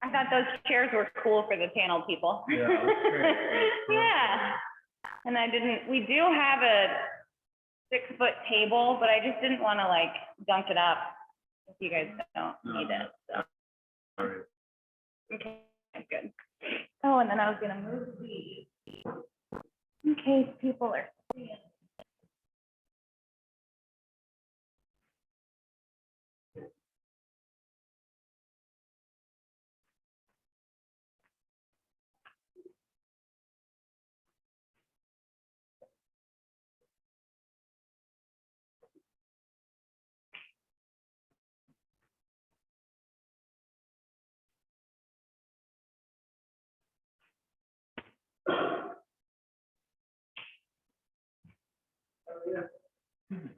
I thought those chairs were cool for the panel people. Yeah, that's great. Yeah. And we do have a 6-foot table, but I just didn't want to like dunk it up if you guys don't need it. So. Okay, good. Oh, and then I was gonna move these in case people are seeing.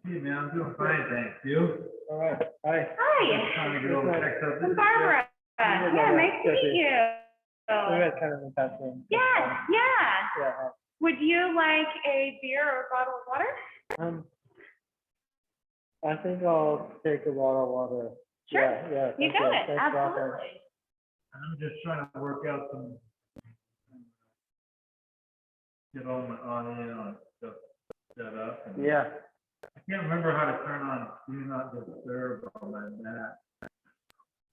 Hey man, I'm doing fine, thanks. You? All right. Hi. Hi, Trying to get over text up. I'm Barbara. Yeah, nice to meet you. We had kind of in touch with. Yeah. Yeah. Would you like a beer or a bottle of water? I think I'll take a bottle of water. Sure. Yeah. You thank got it. Thanks, Rocco. Absolutely. I'm just trying to work out some, get all my audio and stuff set up. And Yeah. I can't remember how to turn on Do Not Disturb on my Mac.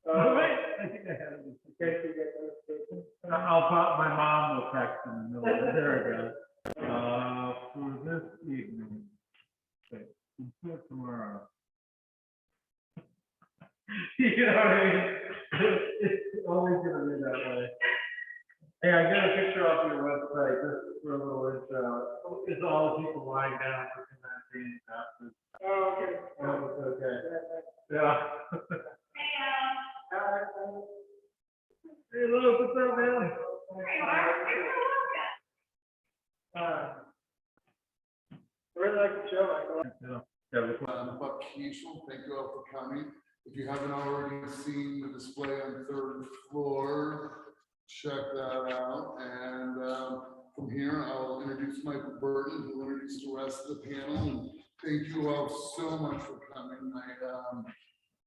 I think I had it. Okay, so you get notifications? I'll pop, my mom will text in the middle of it. There we go. For this evening. Okay, until tomorrow. You know what I mean? It's always gonna be that way. Hey, I got a picture off your website just for a little intro. It's all the people lying down looking at being after. Oh, okay. I hope it's okay. Yeah. Hey, Lou, what's up, man? I really like the show, Michael. But Kiechel, thank you all for coming. If you haven't already seen the display on the 3rd floor, check that out. And from here, I'll introduce Michael Burton, who will introduce the rest of the panel. And thank you all so much for coming.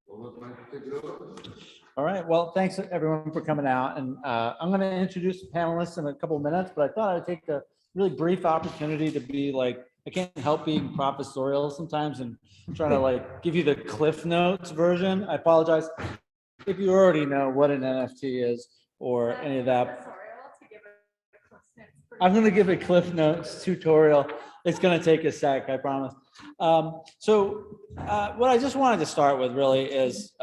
We'll let Michael take it over. All right, well, thanks everyone for coming out. And I'm going to introduce the panelists in a couple of minutes, but I thought I'd take a really brief opportunity to be like, I can't help being professorial sometimes and try to like give you the Cliff Notes version. I apologize if you already know what an NFT is or any of that. I'm going to give a Cliff Notes tutorial. It's going to take a sec, I promise. What I just wanted to start with really is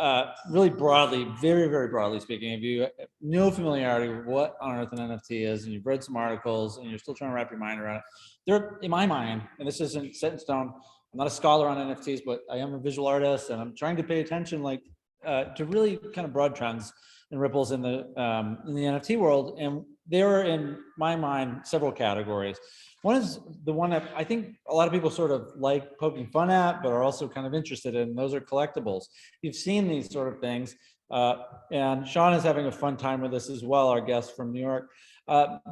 really broadly, very, very broadly speaking, if you have no familiarity with what on earth an NFT is and you've read some articles and you're still trying to wrap your mind around it, there, in my mind, and this isn't set in stone, I'm not a scholar on NFTs, but I am a visual artist and I'm trying to pay attention to really kind of broad trends and ripples in the NFT world. And there are, in my mind, several categories. One is the one that I think a lot of people sort of like poking fun at, but are also kind of interested in. Those are collectibles. You've seen these sort of things. And Sean is having a fun time with this as well, our guest from New York.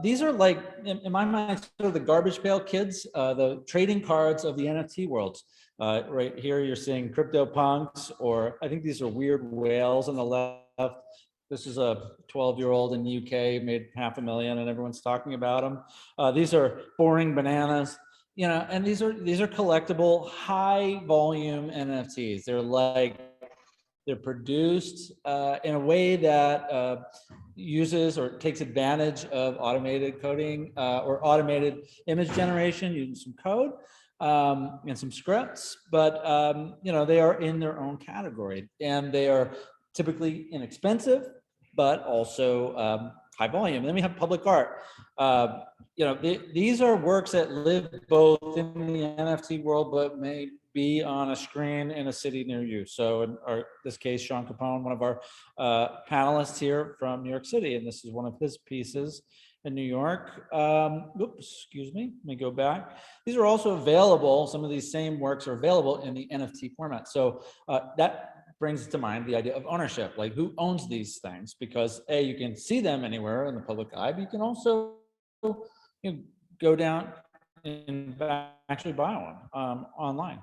These are like, in my mind, sort of the garbage pail kids, the trading cards of the NFT world. Right here, you're seeing CryptoPunks, or I think these are weird whales on the left. This is a 12-year-old in the UK, made $500,000, and everyone's talking about them. These are boring bananas, you know, and these are collectible, high-volume NFTs. They're produced in a way that uses or takes advantage of automated coding or automated image generation using some code and some scripts, but you know, they are in their own category, and they are typically inexpensive, but also high volume. And then we have public art. You know, these are works that live both in the NFT world, but may be on a screen in a city near you. So in this case, Sean Capone, one of our panelists here from New York City, and this is one of his pieces in New York. Oops, excuse me, let me go back. These are also available, some of these same works are available in the NFT format. So that brings to mind the idea of ownership, like who owns these things? Because A, you can see them anywhere in the public eye, but you can also go down and actually buy one online.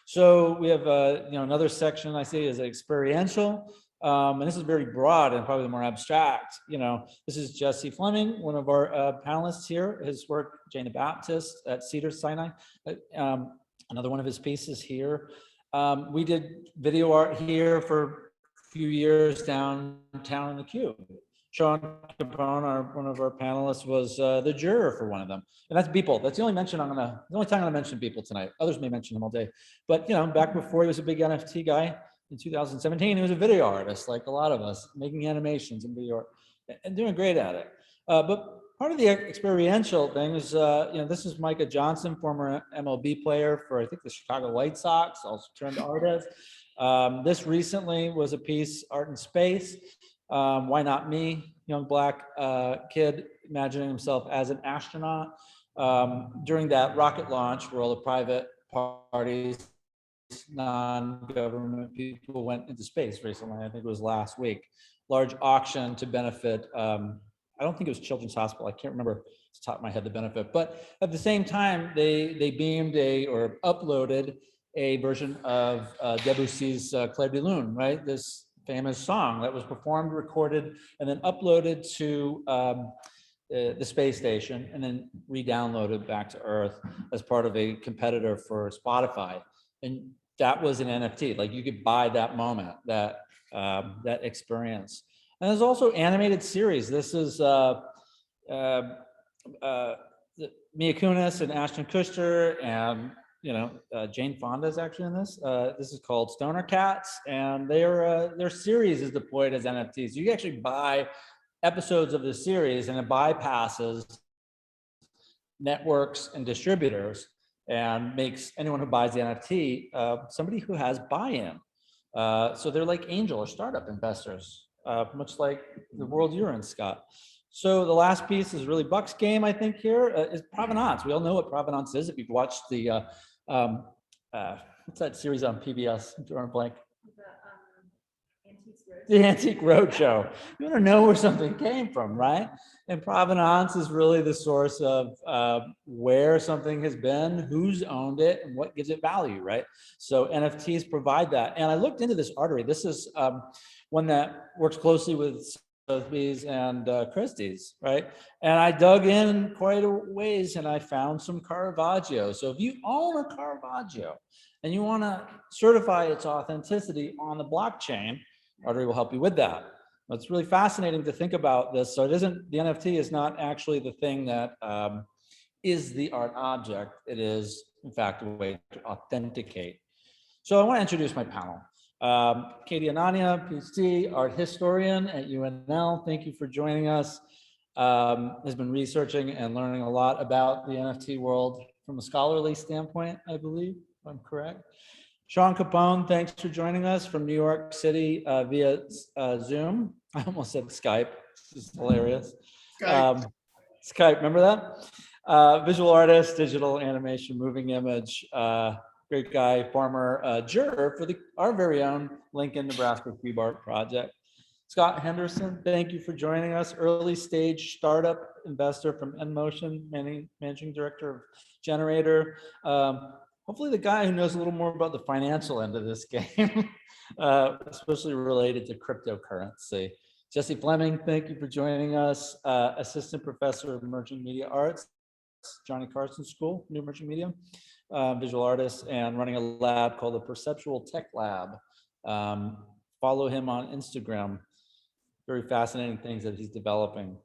So we have another section I see is experiential. And this is very broad and probably more abstract. You know, this is Jesse Fleming, one of our panelists here. His work, Jane the Baptist at Cedars-Sinai. Another one of his pieces here. We did video art here for a few years downtown in the Cube. Sean Capone, one of our panelists, was the juror for one of them. And that's Beeple. That's the only time I'm gonna mention Beeple tonight. Others may mention him all day. But you know, back before he was a big NFT guy in 2017, he was a video artist, like a lot of us, making animations and video art and doing great at it. But part of the experiential thing is, you know, this is Micah Johnson, former MLB player for, I think, the Chicago White Sox, also turned artist. This recently was a piece, Art in Space. Why Not Me? Young black kid imagining himself as an astronaut during that rocket launch where all the private parties, non-government people went into space recently. I think it was last week. Large auction to benefit, I don't think it was Children's Hospital. I can't remember off the top of my head the benefit. But at the same time, they beamed or uploaded a version of Debussy's Clair de Lune, right? This famous song that was performed, recorded, and then uploaded to the space station and then re-downloaded back to Earth as part of a competitor for Spotify. And that was an NFT. Like you could buy that moment, that experience. And there's also animated series. This is Mia Kunis and Ashton Kutcher and Jane Fonda is actually in this. This is called Stoner Cats, and their series is deployed as NFTs. You can actually buy episodes of the series, and it bypasses networks and distributors and makes anyone who buys the NFT somebody who has buy-in. So they're like angel or startup investors, much like the world you're in, Scott. So the last piece is really Buck's game, I think, here is provenance. We all know what provenance is if you've watched the what's that series on PBS? Drawing a blank. The Antique Roadshow. You want to know where something came from, right? And provenance is really the source of where something has been, who's owned it, and what gives it value, right? So NFTs provide that. And I looked into this artery. This is one that works closely with Sotheby's and Christie's, right? And I dug in quite a ways and I found some Caravaggio. So if you own a Caravaggio and you want to certify its authenticity on the blockchain, Artery will help you with that. It's really fascinating to think about this. So it isn't, the NFT is not actually the thing that is the art object. It is, in fact, a way to authenticate. So I want to introduce my panel. Katie Anania, PhD, art historian at UNL. Thank you for joining us. Has been researching and learning a lot about the NFT world from a scholarly standpoint, I believe, if I'm correct. Sean Capone, thanks for joining us from New York City via Zoom. I almost said Skype. This is hilarious. Skype, remember that? Visual artist, digital animation, moving image. Great guy, former juror for our very own Lincoln, Nebraska Cube Art Project. Scott Henderson, thank you for joining us. Early stage startup investor from InMotion, managing director of Generator. Hopefully the guy who knows a little more about the financial end of this game, especially related to cryptocurrency. Jesse Fleming, thank you for joining us. Assistant professor of emerging media arts, Johnny Carson School, New Emerging Media. Visual artist and running a lab called the Perceptual Tech Lab. Follow him on Instagram. Very fascinating things that he's developing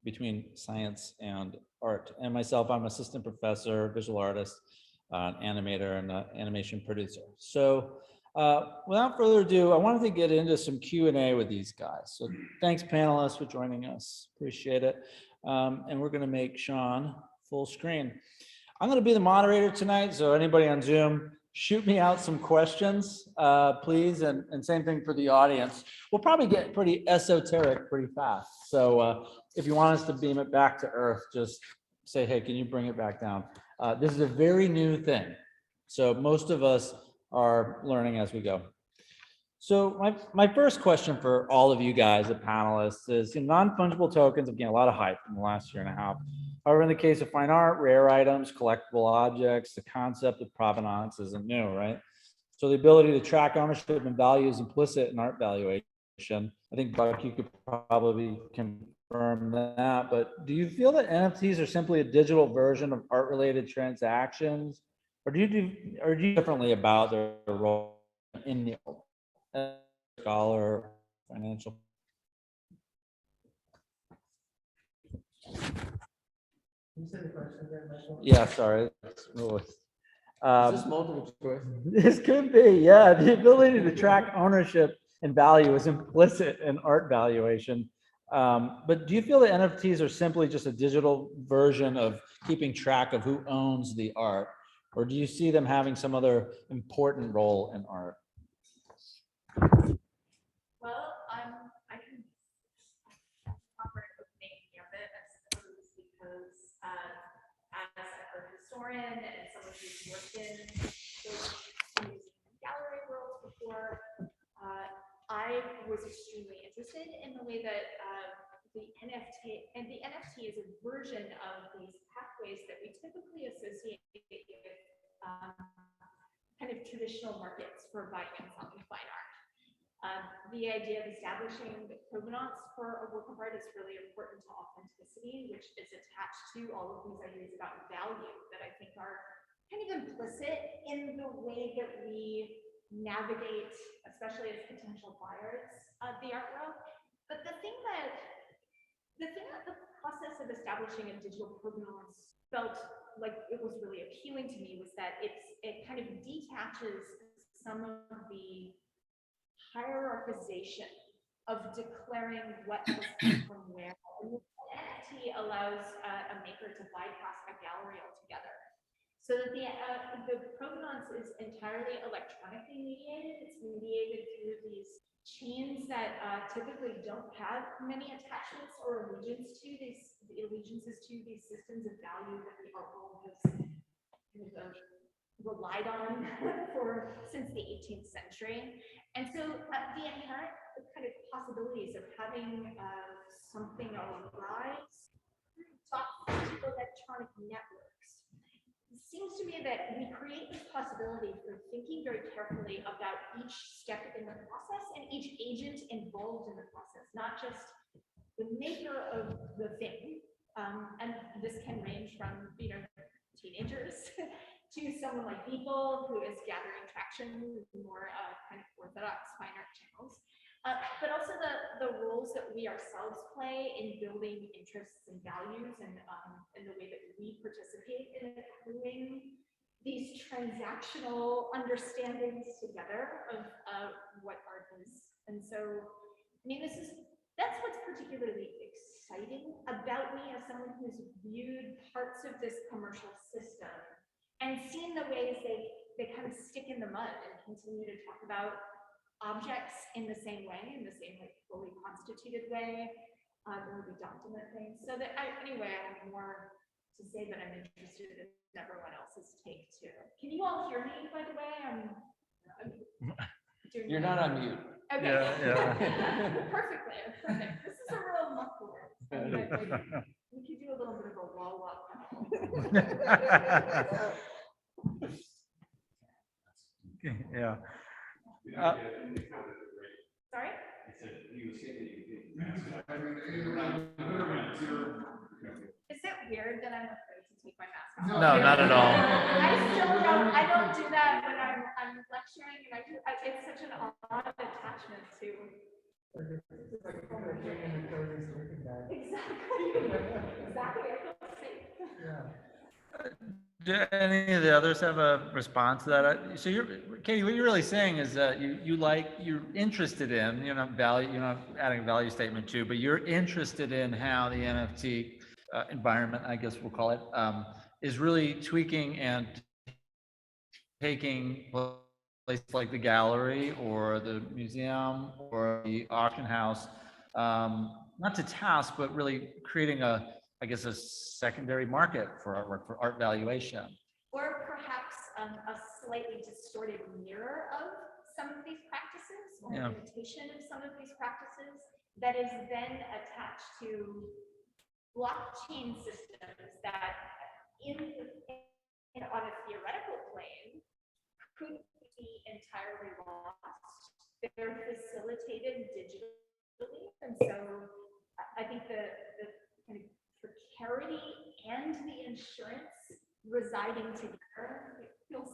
between science and art. And myself, I'm assistant professor, visual artist, animator, and animation producer. So without further ado, I wanted to get into some Q&A with these guys. So thanks panelists for joining us. Appreciate it. And we're gonna make Sean full screen. I'm going to be the moderator tonight, so anybody on Zoom, shoot me out some questions, please, and same thing for the audience. We'll probably get pretty esoteric pretty fast, so if you want us to beam it back to Earth, just say, hey, can you bring it back down? This is a very new thing, so most of us are learning as we go. So my first question for all of you guys, the panelists, is non-fungible tokens have gained a lot of hype in the last year and a half. However, in the case of fine art, rare items, collectible objects, the concept of provenance isn't new, right? So the ability to track ownership and value is implicit in art valuation. I think Buck, you could probably confirm that, but do you feel that NFTs are simply a digital version of art-related transactions? Or do you differently about their role in the scholar financial? Yeah, sorry. Is this multiple choice? This could be, yeah. The ability to track ownership and value is implicit in art valuation. But do you feel that NFTs are simply just a digital version of keeping track of who owns the art? Or do you see them having some other important role in art? Well, I can offer a quick gambit, I suppose, because as an art historian and someone who's worked in those gallery worlds before, I was extremely interested in the way that the NFT is a version of these pathways that we typically associate with kind of traditional markets for buying and selling fine art. The idea of establishing the provenance for a work of art is really important to authenticity, which is attached to all of these ideas about value that I think are kind of implicit in the way that we navigate, especially as potential buyers of the art world. But the thing that the process of establishing a digital provenance felt like it was really appealing to me was that it kind of detaches some of the hierarchization of declaring what has come from where. NFT allows a maker to bypass a gallery altogether, so that the provenance is entirely electronically mediated. It's mediated through these chains that typically don't have many attachments or allegiances to these systems of value that the art world has kind of relied on since the 18th century. And so the inherent kind of possibilities of having something arise through electronic networks, it seems to me that we create this possibility for thinking very carefully about each step in the process and each agent involved in the process, not just the maker of the thing. And this can range from, teenagers to someone like Beeple, who is gathering traction with more kind of orthodox fine art channels, but also the roles that we ourselves play in building interests and values, and the way that we participate in accruing these transactional understandings together of what art is. And so, I mean, that's what's particularly exciting about me as someone who's viewed parts of this commercial system and seen the ways they kind of stick in the mud and continue to talk about objects in the same way, like fully constituted way, or the document things. So that anyway, I have more to say, but I'm interested in everyone else's take too. Can you all hear me, by the way? I'm doing You're not on mute. Okay. Yeah. Perfect. This is a real muffler. We could do a little bit of a wall walk. Yeah. Sorry? Is it weird that I'm afraid to take my mask off? No, not at all. I don't do that when I'm lecturing, and it's such an odd attachment to. Exactly. I feel safe. Do any of the others have a response to that? So Katie, what you're really saying is that you're interested in, value, adding a value statement too, but you're interested in how the NFT environment, I guess we'll call it, is really tweaking and taking places like the gallery or the museum or the auction house, not to task, but really creating a secondary market for artwork, for art valuation. Or perhaps a slightly distorted mirror of some of these practices, or an imitation of some of these practices that is then attached to blockchain systems that on a theoretical plane could be entirely lost. They're facilitated digitally, and so I think the kind of precarity and the insurance residing together, it feels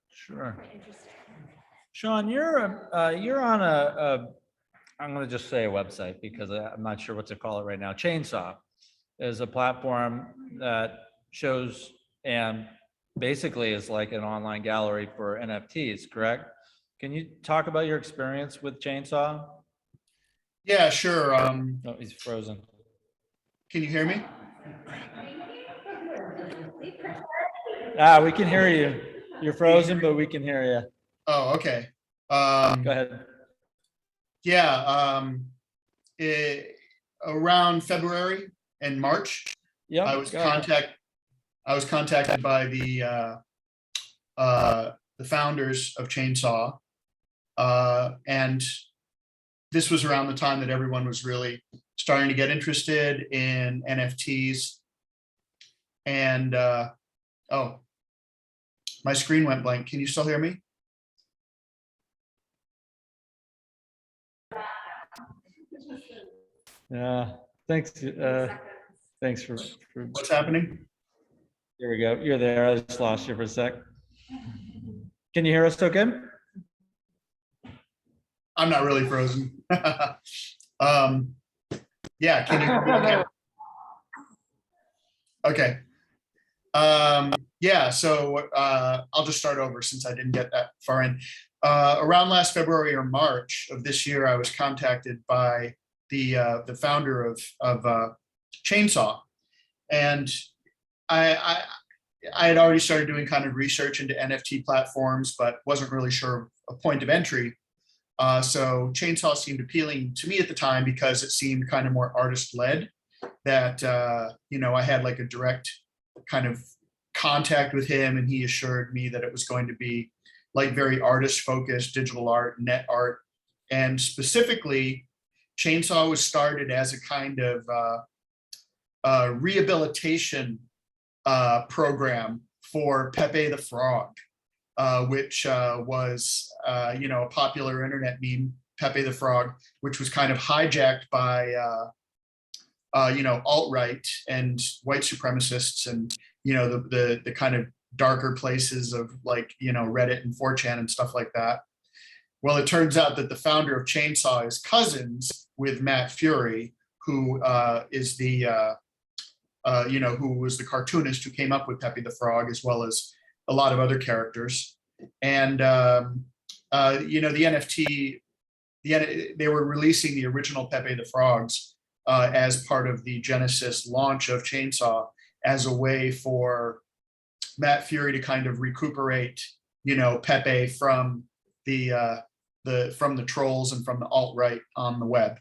Sure. quite interesting. Sean, you're on I'm going to just say a website because I'm not sure what to call it right now. Chainsaw is a platform that shows and basically is like an online gallery for NFTs, correct? Can you talk about your experience with Chainsaw? Yeah, sure. Oh, he's frozen. Can you hear me? We can hear you. You're frozen, but we can hear you. Oh, okay. Go ahead. Yeah, around February and March, Yeah. I was contacted by the founders of Chainsaw, and this was around the time that everyone was really starting to get interested in NFTs. And oh, my screen went blank. Can you still hear me? Yeah. Thanks. Thanks for. What's happening? Here we go. You're there. I just lost you for a sec. Can you hear us okay? I'm not really frozen. Yeah, can you hear me okay? Okay. Yeah, so I'll just start over since I didn't get that far in. Around last February or March of this year, I was contacted by the founder of Chainsaw, and I had already started doing kind of research into NFT platforms, but wasn't really sure of a point of entry. So Chainsaw seemed appealing to me at the time because it seemed kind of more artist-led, that I had like a direct kind of contact with him, and he assured me that it was going to be like very artist-focused, digital art, net art. And specifically, Chainsaw was started as a kind of rehabilitation program for Pepe the Frog, which was a popular internet meme, Pepe the Frog, which was kind of hijacked by alt-right and white supremacists, and the kind of darker places of like Reddit and 4chan and stuff like that. Well, it turns out that the founder of Chainsaw is cousins with Matt Fury, who is who was the cartoonist who came up with Pepe the Frog, as well as a lot of other characters. And the NFT, they were releasing the original Pepe the Frogs as part of the Genesis launch of Chainsaw, as a way for Matt Fury to kind of recuperate, Pepe from the trolls and from the alt-right on the web.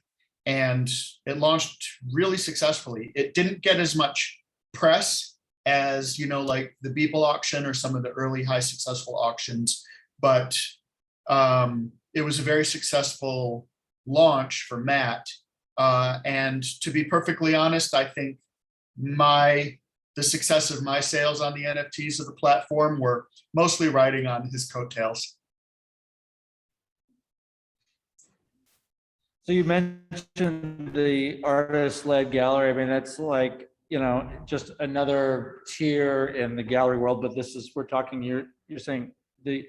And it launched really successfully. It didn't get as much press as, like the Beeple auction or some of the early high successful auctions, but it was a very successful launch for Matt. And to be perfectly honest, I think the success of my sales on the NFTs of the platform were mostly riding on his coattails. So you mentioned the artist-led gallery. I mean, that's like, just another tier in the gallery world, but we're talking, you're saying the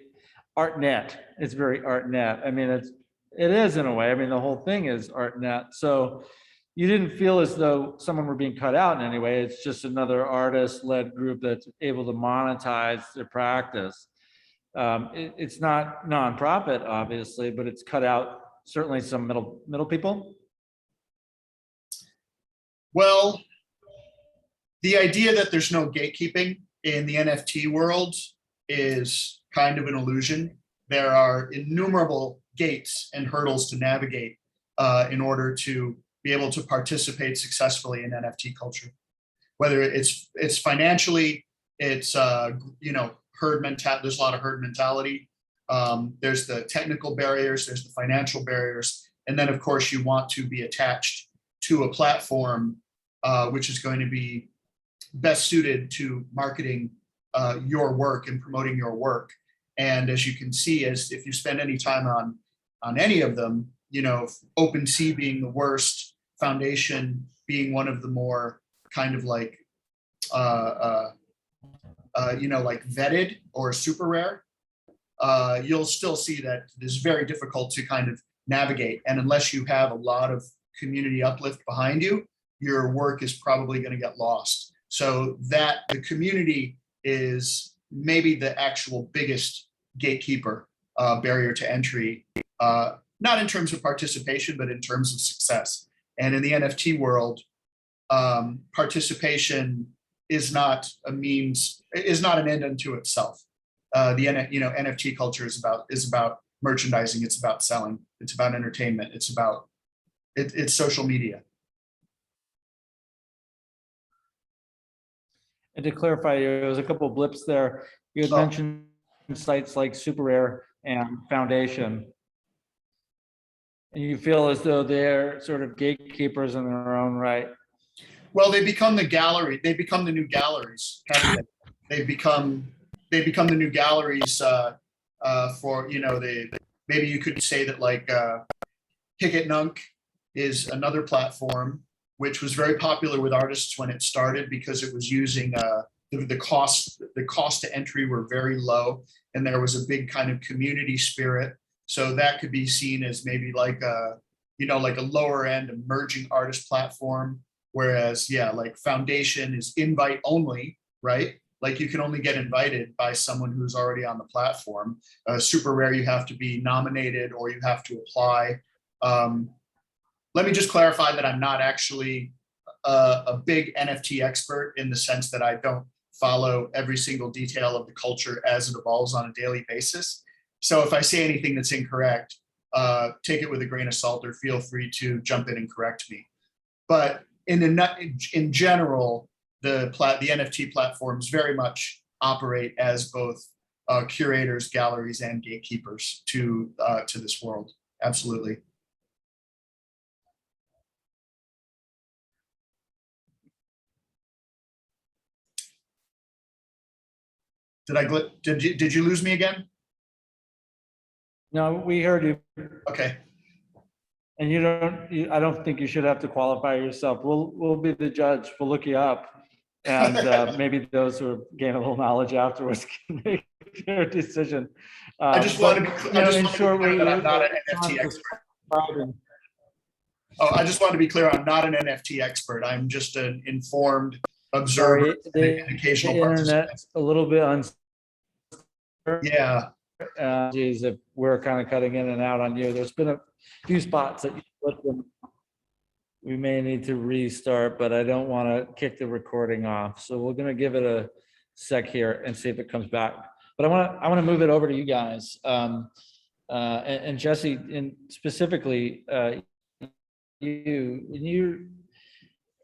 art net. It's very art net. I mean, it is in a way. I mean, the whole thing is art net. So you didn't feel as though someone were being cut out in any way. It's just another artist-led group that's able to monetize their practice. It's not nonprofit, obviously, but it's cut out certainly some middle people. Well, the idea that there's no gatekeeping in the NFT world is kind of an illusion. There are innumerable gates and hurdles to navigate in order to be able to participate successfully in NFT culture. Whether it's financially, it's herd mentality. There's a lot of herd mentality. There's the technical barriers, there's the financial barriers, and then of course you want to be attached to a platform which is going to be best suited to marketing your work and promoting your work. And as you can see, as if you spend any time on any of them, you know, OpenSea being the worst, Foundation being one of the more kind of like, you know, like vetted or super rare, you'll still see that it is very difficult to kind of navigate. And unless you have a lot of community uplift behind you, your work is probably going to get lost. So that the community is maybe the actual biggest gatekeeper, barrier to entry, not in terms of participation, but in terms of success. And in the NFT world, participation is not a means, is not an end unto itself. NFT culture is about merchandising. It's about selling. It's about entertainment. It's social media. And to clarify, there was a couple of blips there. You had mentioned sites like Super Rare and Foundation. And you feel as though they're sort of gatekeepers in their own right. Well, they become the gallery. They become the new galleries. They become the new galleries for, you know, maybe you could say that like Hicket Nunk is another platform which was very popular with artists when it started because it was using the cost to entry were very low, and there was a big kind of community spirit. So that could be seen as maybe like a, you know, like a lower end emerging artist platform. Whereas, yeah, like Foundation is invite only, right? Like you can only get invited by someone who's already on the platform. Super Rare, you have to be nominated or you have to apply. Let me just clarify that I'm not actually a big NFT expert in the sense that I don't follow every single detail of the culture as it evolves on a daily basis. So if I say anything that's incorrect, take it with a grain of salt or feel free to jump in and correct me. But in general, the NFT platforms very much operate as both curators, galleries, and gatekeepers to this world. Absolutely. Did you lose me again? No, we heard you. Okay. And I don't think you should have to qualify yourself. We'll be the judge. We'll look you up. And maybe those who gain a little knowledge afterwards can make their decision. I just want to be clear that I'm not an NFT expert. Oh, I just want to be clear, I'm not an NFT expert. I'm just an informed observer and an occasional participant. Internet's a little bit uncertain. Yeah. Geez, if we're kind of cutting in and out on you, there's been a few spots that you put them. We may need to restart, but I don't want to kick the recording off. So we're going to give it a sec here and see if it comes back. But I want to move it over to you guys. And Jesse, and specifically,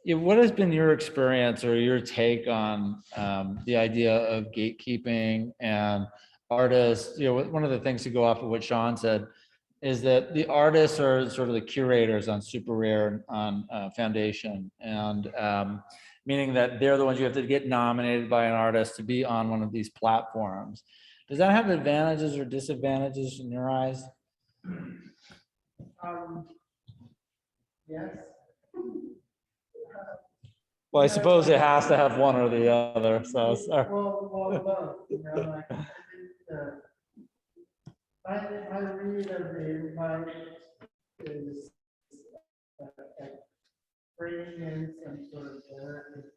what has been your experience or your take on the idea of gatekeeping and artists? You know, one of the things to go off of what Sean said is that the artists are sort of the curators on Super Rare and on Foundation, and meaning that they're the ones you have to get nominated by an artist to be on one of these platforms. Does that have advantages or disadvantages in your eyes? Yes. Well, I suppose it has to have one or the other. So sorry. Well, both. You know, like, I read every night is bringing in some sort of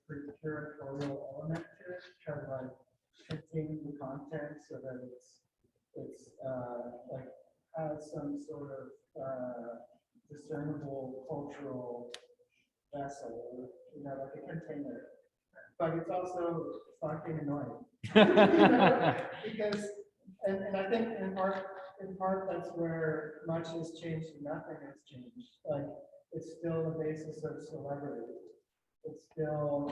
curatorial element to it, try to like contain the content so that it's like has some sort of discernible cultural vessel, you know, like a container. But it's also fucking annoying. Because and I think in part that's where much has changed and nothing has changed. Like it's still the basis of celebrity. It's still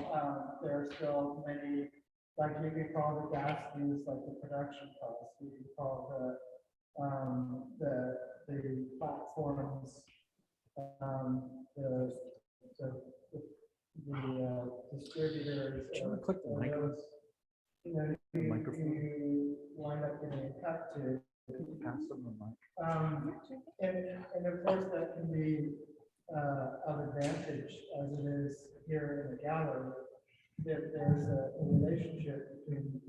there are still many, like you can call the gas fees like the production costs. You can call the platforms the distributors. Click the mic. you know, you wind up getting a cut to. And of course, that can be of advantage as it is here in the gallery. That there's a relationship between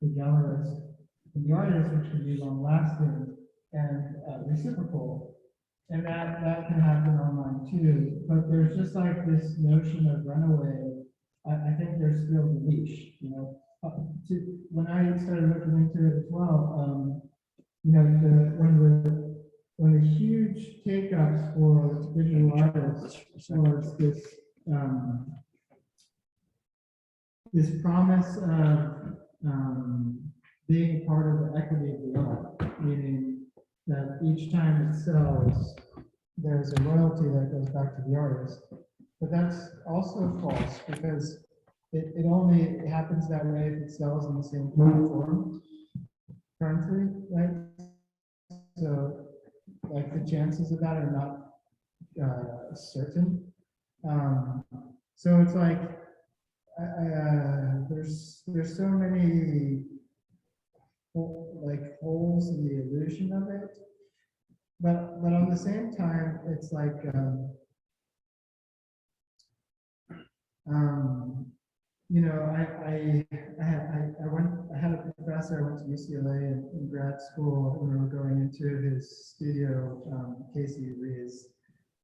the gallerist and the artist, which can be long lasting and reciprocal. And that can happen online too. But there's just like this notion of runaway. I think there's still the leash, you know. When I started looking into it as well, you know, when the huge take-ups for digital artists was this promise of being part of the equity of the art, meaning that each time it sells, there's a royalty that goes back to the artist. But that's also false because it only happens that way if it sells in the same platform currently, right? So, like, the chances of that are not certain. So it's like there's so many like holes in the illusion of it, but on the same time, it's like you know, I had a professor. I went to UCLA in grad school, and we were going into his studio, Casey Rees,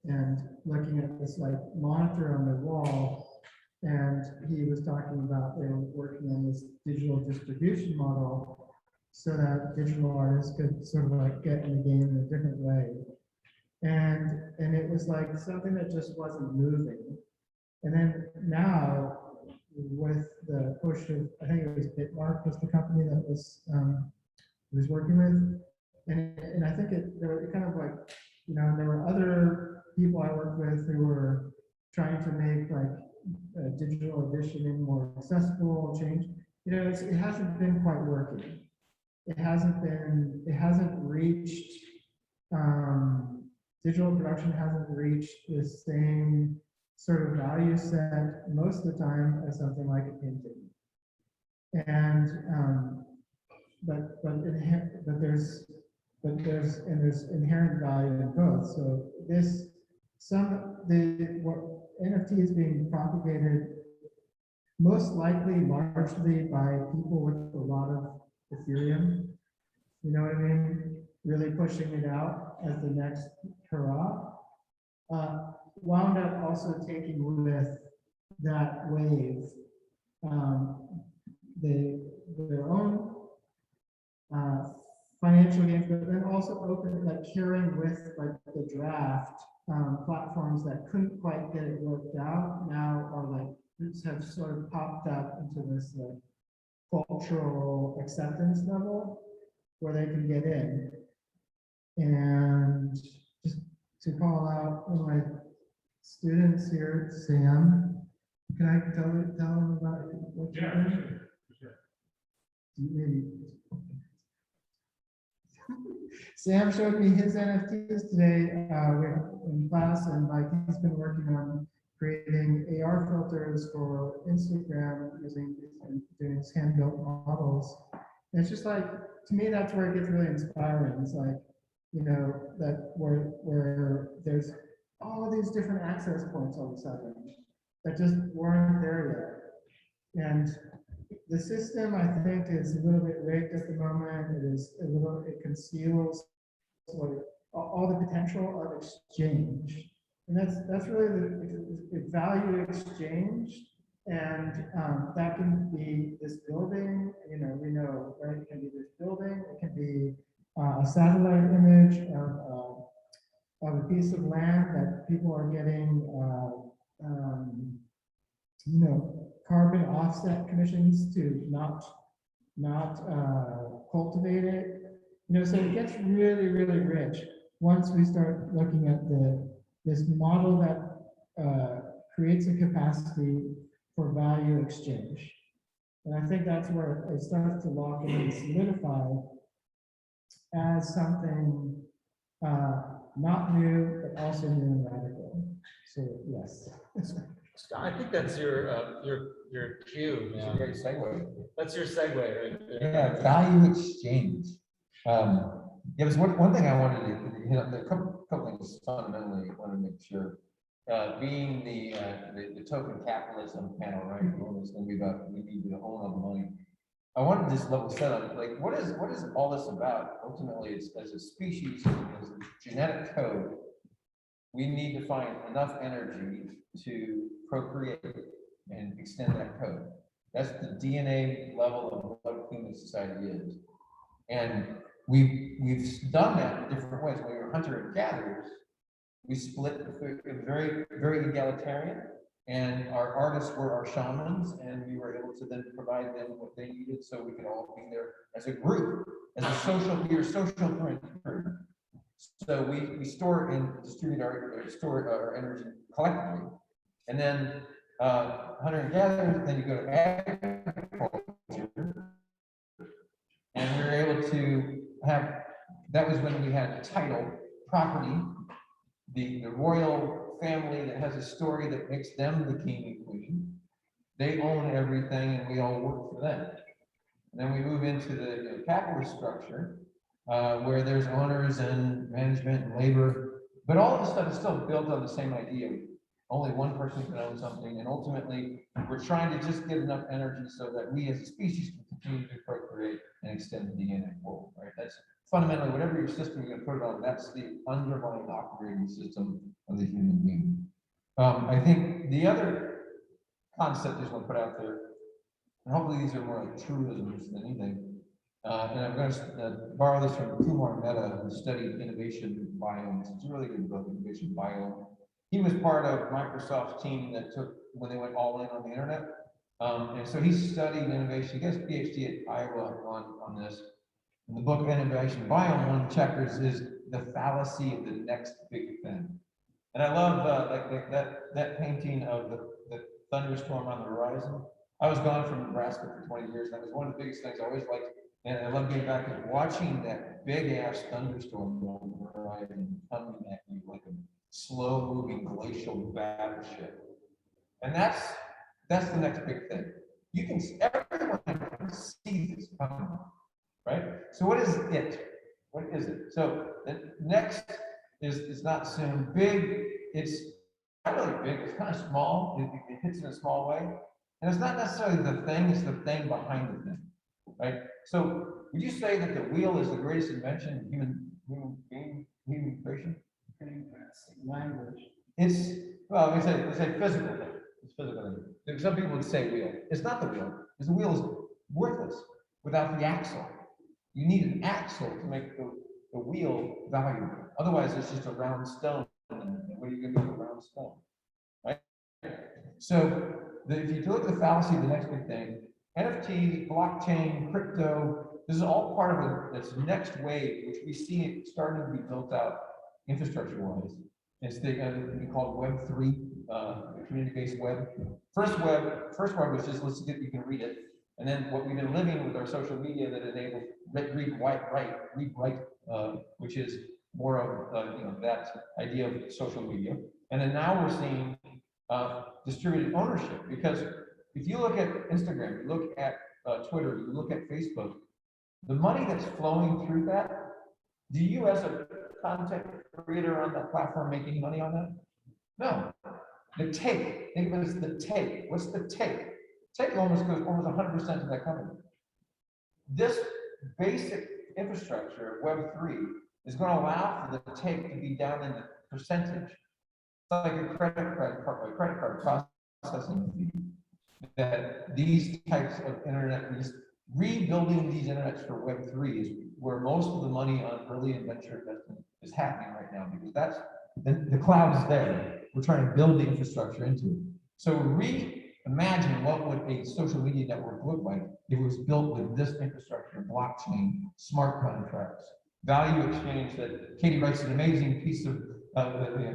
and looking at this like monitor on the wall, and he was talking about they were working on this digital distribution model so that digital artists could sort of like get in the game in a different way, and it was like something that just wasn't moving. And then now, with the push of, I think it was Bitmark was the company that was working with, and I think there were kind of like, you know, there were other people I worked with who were trying to make like digital editioning more accessible, change. You know, it hasn't been quite working. It hasn't reached digital production hasn't reached the same sort of value set most of the time as something like a painting. And but there's inherent value in both. So what NFT is being propagated most likely largely by people with a lot of Ethereum. You know what I mean? Really pushing it out as the next hurrah. Wound up also taking with that wave their own financial gains, but then also open, like carrying with like the draft platforms that couldn't quite get it worked out now are like have sort of popped up into this like cultural acceptance level where they can get in. And just to call out one of my students here, Sam, can I tell him about what you're doing? Sure. Maybe. Sam showed me his NFTs today in class, and like he's been working on creating AR filters for Instagram using and doing hand-built models. And it's just like, to me, that's where it gets really inspiring. It's like, you know, that where there's all these different access points all of a sudden that just weren't there yet. And the system, I think, is a little bit rigged at the moment. It conceals all the potential of exchange. And that's really the value exchange. And that can be this building, you know, we know, right? It can be this building, it can be a satellite image of a piece of land that people are getting, you know, carbon offset commissions to not cultivate it. You know, so it gets really, really rich once we start looking at this model that creates a capacity for value exchange. And I think that's where it starts to lock in and solidify as something not new, but also new and radical. So yes. I think that's your cue, It's a man. great segue. That's your segue right there. Yeah, value exchange. It was one thing I wanted to hit on, a couple things fundamentally I wanted to make sure. Being the token capitalism panel, right? It's going to be about we need to own all the money. I wanted to just level set on it. Like, what is all this about? Ultimately, it's as a species, as a genetic code, we need to find enough energy to procreate and extend that code. That's the DNA level of what human society is. And we've done that in different ways. When we were hunter and gatherers, we split the food. It was very, very egalitarian. And our artists were our shamans, and we were able to then provide them what they needed so we could all be there as a group, as a social, we were social through. So we store and distribute our energy collectively. And then hunter and gatherer, then you go to agriculture. And we were able to have, that was when we had title, property, the royal family that has a story that makes them the king and queen. They own everything and we all work for them. And then we move into the capitalist structure where there's owners and management and labor, but all of this stuff is still built on the same idea. Only one person can own something, and ultimately we're trying to just get enough energy so that we as a species can continue to procreate and extend the DNA forward, right? That's fundamentally whatever your system you're going to put it on, that's the underlying operating system of the human being. I think the other concept I just want to put out there, and hopefully these are more like truisms than anything, and I'm going to borrow this from Kumar Mehta, who studied innovation biomes. It's a really good book, Innovation Biome. He was part of Microsoft's team that took, when they went all in on the internet. And so he studied innovation. He got his PhD at Iowa on this. In the book Innovation Biome, one of the chapters is the fallacy of the next big thing. And I love like that painting of the thunderstorm on the horizon. I was gone from Nebraska for 20 years. And that was one of the biggest things I always liked. And I love getting back and watching that big ass thunderstorm on the horizon coming at you like a slow moving glacial battleship. And that's the next big thing. You can, everyone can see this coming, right? So what is it? What is it? So the next is not soon. Big, it's not really big, it's kind of small. It hits in a small way. And it's not necessarily the thing, it's the thing behind the thing, right? So would you say that the wheel is the greatest invention in human creation? Language. It's, well, we say physical thing. It's physical thing. Some people would say wheel. It's not the wheel, because the wheel is worthless without the axle. You need an axle to make the wheel valuable. Otherwise, it's just a round stone. And what are you going to do with a round stone? Right? So if you look at the fallacy of the next big thing, NFTs, blockchain, crypto, this is all part of this next wave, which we see it starting to be built out infrastructure-wise. It's we call it Web3, community-based web. First web was just let's get you can read it, and then what we've been living with our social media that enables read, write, which is more of that idea of social media. And then now we're seeing distributed ownership, because if you look at Instagram, you look at Twitter, you look at Facebook, the money that's flowing through that, do you as a content creator on that platform make any money on that? No. The take, think of it as the take. What's the take? Take almost goes almost 100% to that company. This basic infrastructure, Web3, is going to allow for the take to be down in the percentage. It's like a credit card processing fee. That these types of internet, rebuilding these internets for Web3 is where most of the money on early and venture investment is happening right now, because that's the cloud's there. We're trying to build the infrastructure into it. So reimagine what would a social media network look like if it was built with this infrastructure, blockchain, smart contracts, value exchange. That Katie writes an amazing piece of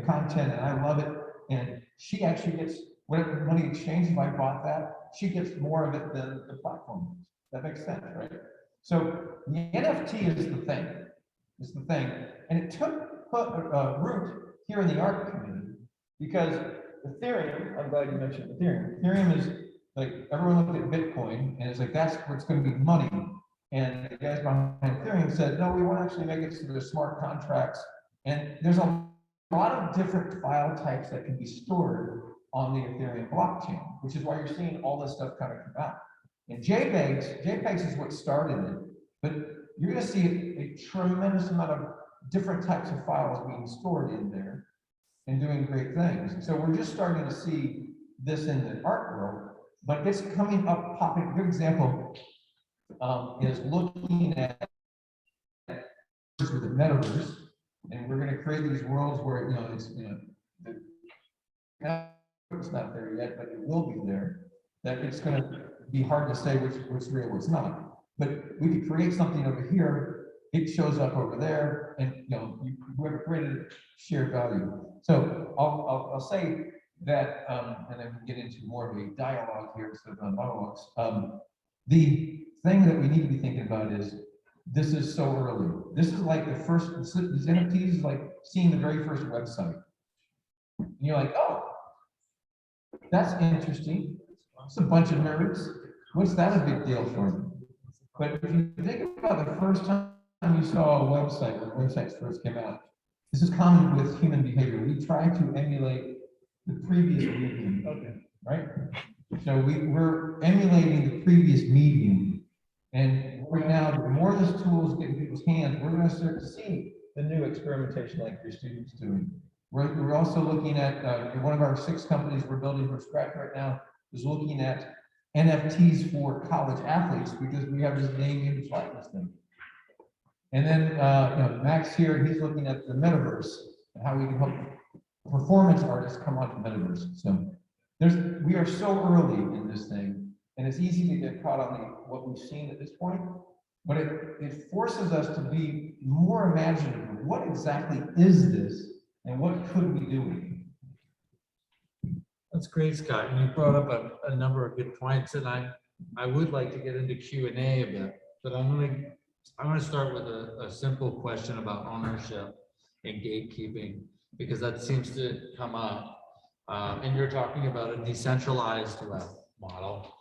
content, and I love it. And she actually gets whatever money exchange. If I bought that, she gets more of it than the platform does. That makes sense, right? So the NFT is the thing. It's the thing, and it took root here in the art community, because Ethereum, I'm glad you mentioned Ethereum. Ethereum is like, everyone looked at Bitcoin and it's like, that's what's going to be money. And the guys behind Ethereum said, no, we want to actually make it so there's smart contracts. And there's a lot of different file types that can be stored on the Ethereum blockchain, which is why you're seeing all this stuff kind of come out. And JPEGs is what started it, but you're going to see a tremendous amount of different types of files being stored in there and doing great things. So we're just starting to see this in the art world, but it's coming up, popping. A good example is looking at the metaverse, and we're going to create these worlds where, you know, it's, you know, it's not there yet, but it will be there. That it's going to be hard to say what's real, what's not. But we could create something over here, it shows up over there, and you know, whoever created shared value. So I'll say that, and then we get into more of a dialogue here instead of monologues. The thing that we need to be thinking about is, this is so early. This is like the first, these NFTs is like seeing the very first website. And you're like, oh, that's interesting. It's a bunch of nerds. What's that a big deal for them? But if you think about the first time you saw a website, when websites first came out, this is common with human behavior. We try to emulate the previous medium, right? So we're emulating the previous medium. And right now, the more this tool is getting in people's hands, we're going to start to see the new experimentation like your students doing. We're also looking at, one of our 6 companies we're building from scratch right now is looking at NFTs for college athletes, because we have this name, image, likeness thing. And then, you know, Max here, he's looking at the metaverse and how we can help performance artists come onto the metaverse. So we are so early in this thing, and it's easy to get caught on what we've seen at this point, but it forces us to be more imaginative of what exactly is this and what could we do with it. That's great, Scott. And you brought up a number of good points, and I would like to get into Q&A a bit, but I'm going to start with a simple question about ownership and gatekeeping, because that seems to come up. And you're talking about a decentralized web model.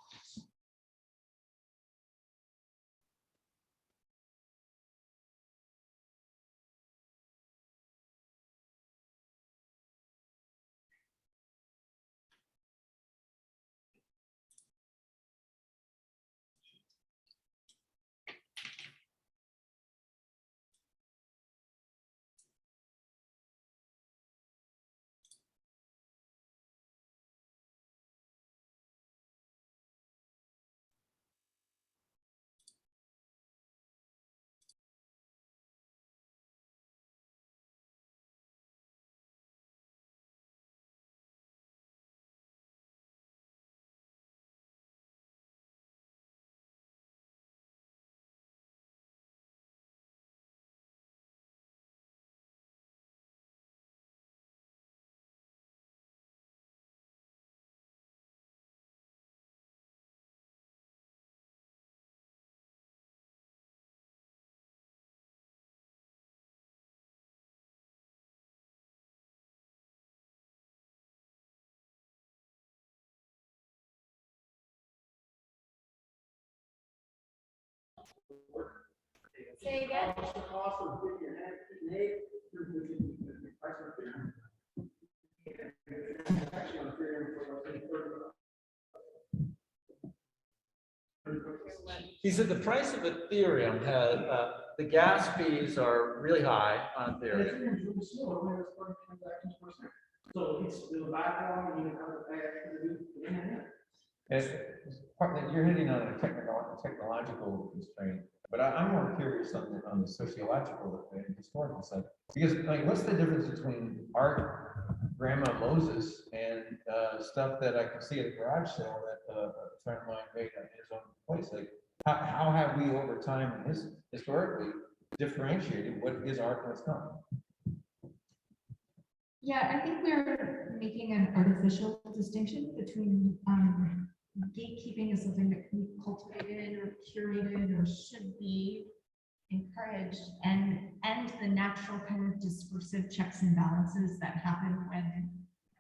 Say again? He said the price of Ethereum had, the gas fees are really high on Ethereum. So it's the background, you have to pay extra to do the internet. It's partly, you're hitting on a technological constraint, but I'm more curious on the sociological and historical side. Because, like, what's the difference between art, Grandma Moses, and stuff that I can see at a garage sale that a friend of mine made at his own place? Like, how have we over time and historically differentiated what is art and what's not? Yeah, I think we're making an artificial distinction between gatekeeping is something that can be cultivated or curated or should be encouraged, and the natural kind of discursive checks and balances that happen when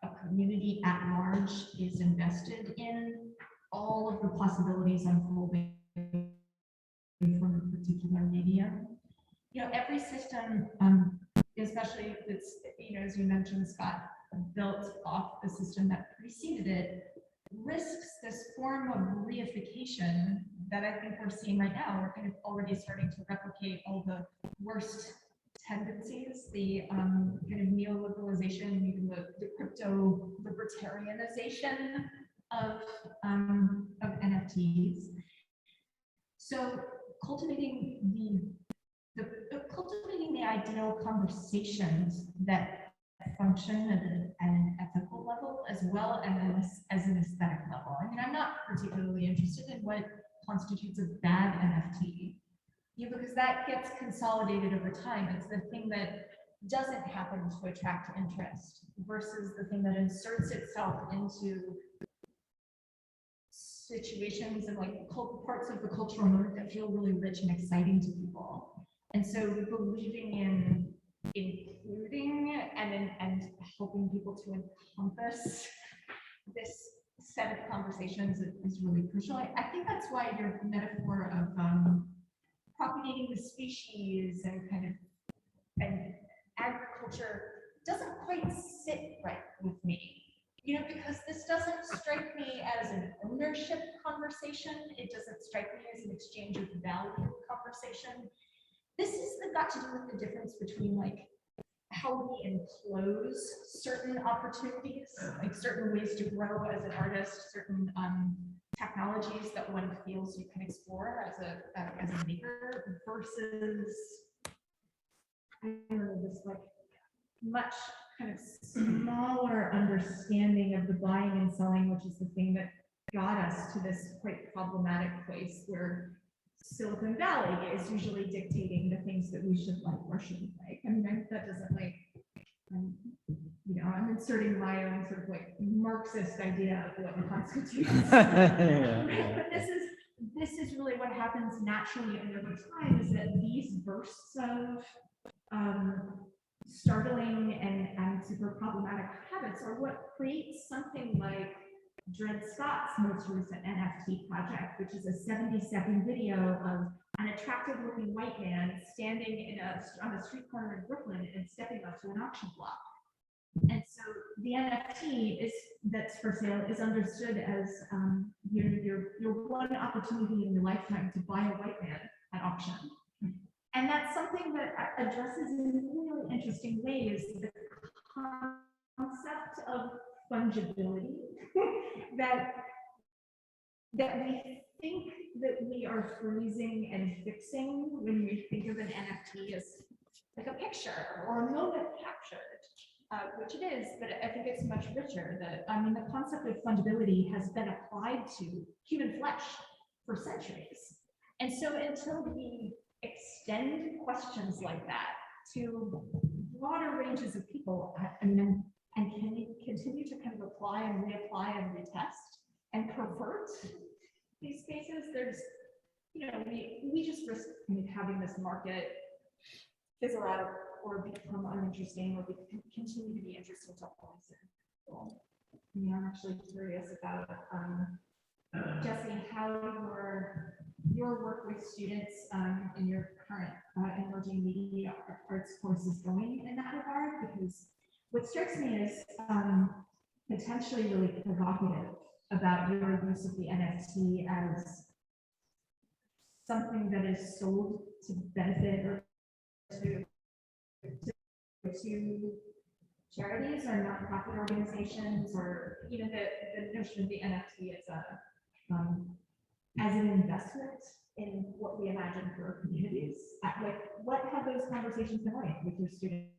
a community at large is invested in all of the possibilities unfolding from a particular medium. You know, every system, especially if it's, you know, as you mentioned, Scott, built off the system that preceded it, risks this form of reification that I think we're seeing right now. We're kind of already starting to replicate all the worst tendencies, the kind of neoliberalization, even the crypto libertarianization of NFTs. So cultivating cultivating the ideal conversations that function at an ethical level as well as an aesthetic level. I mean, I'm not particularly interested in what constitutes a bad NFT, because that gets consolidated over time. It's the thing that doesn't happen to attract interest versus the thing that inserts itself into situations and like parts of the cultural mode that feel really rich and exciting to people. And so believing in including and helping people to encompass this set of conversations is really crucial. I think that's why your metaphor of propagating the species and kind of and agriculture doesn't quite sit right with me. You know, because this doesn't strike me as an ownership conversation. It doesn't strike me as an exchange of value conversation. This has got to do with the difference between like how we enclose certain opportunities, like certain ways to grow as an artist, certain technologies that one feels you can explore as a maker versus, I don't know, this like much kind of smaller understanding of the buying and selling, which is the thing that got us to this quite problematic place where Silicon Valley is usually dictating the things that we should like or shouldn't like. I mean, that doesn't like, you know, I'm inserting my own sort of like Marxist idea of what constitutes. But this is really what happens naturally and over time, is that these bursts of startling and super problematic habits are what creates something like Dred Scott's most recent NFT project, which is a 70-second video of an attractive looking white man standing on a street corner in Brooklyn and stepping up to an auction block. And so the NFT that's for sale is understood as your one opportunity in your lifetime to buy a white man at auction. And that's something that addresses in really interesting ways the concept of fungibility that we think that we are freezing and fixing when we think of an NFT as like a picture or a moment captured, which it is, but I think it's much richer. I mean, the concept of fungibility has been applied to human flesh for centuries. And so until we extend questions like that to broader ranges of people, I mean, and can we continue to kind of apply and reapply and retest and pervert these spaces? There's, you know, we just risk kind of having this market fizzle out or become uninteresting or continue to be interesting to all. I mean, I'm actually curious about, Jesse, how your work with students in your current emerging media arts course is going in that regard, because what strikes me is potentially really provocative about your use of the NFT as something that is sold to benefit or to charities or nonprofit organizations, or even the notion of the NFT as an investment in what we imagine for our communities. Like, what have those conversations been like with your students?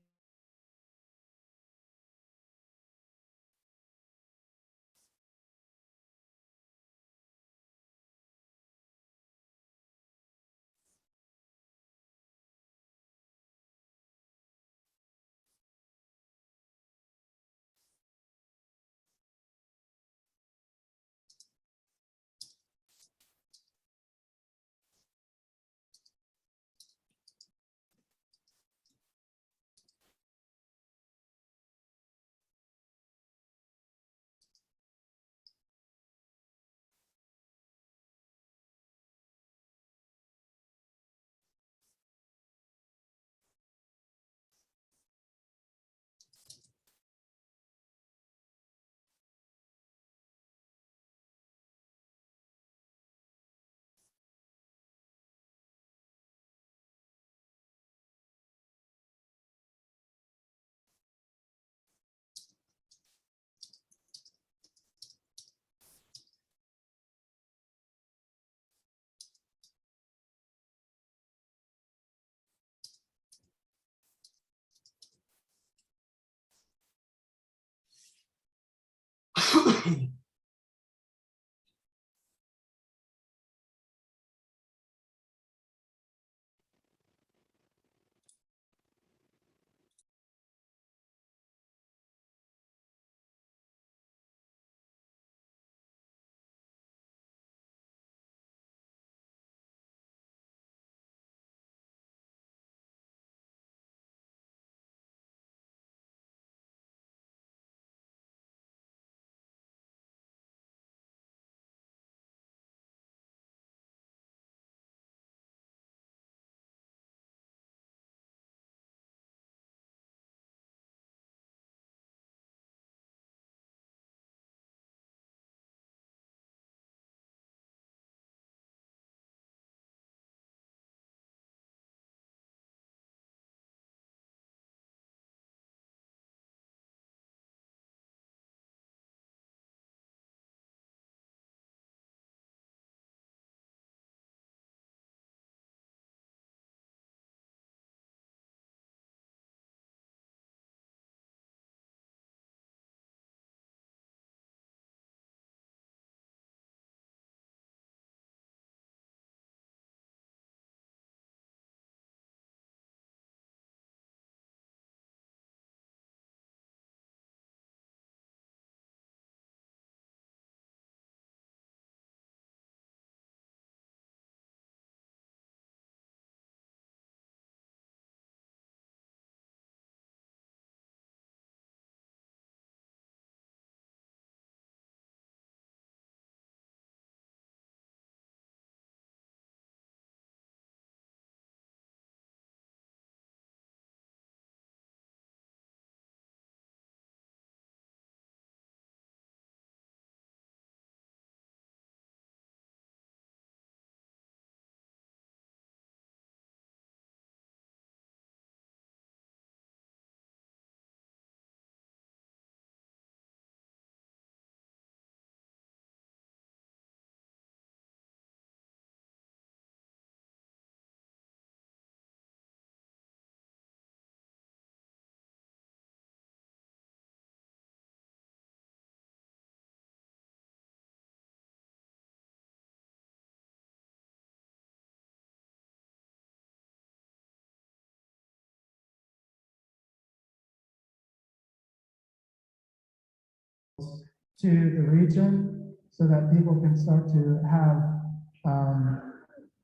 to the region so that people can start to have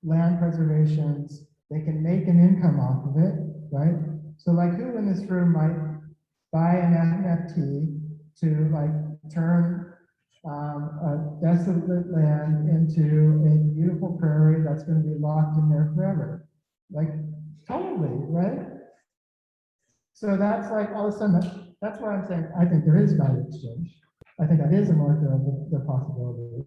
land preservations. They can make an income off of it, right? So like who in this room might buy an NFT to like turn a desolate land into a beautiful prairie that's going to be locked in there forever? Like totally, right? So that's like all of a sudden, that's why I'm saying I think there is value exchange. I think that is a marker of the possibility.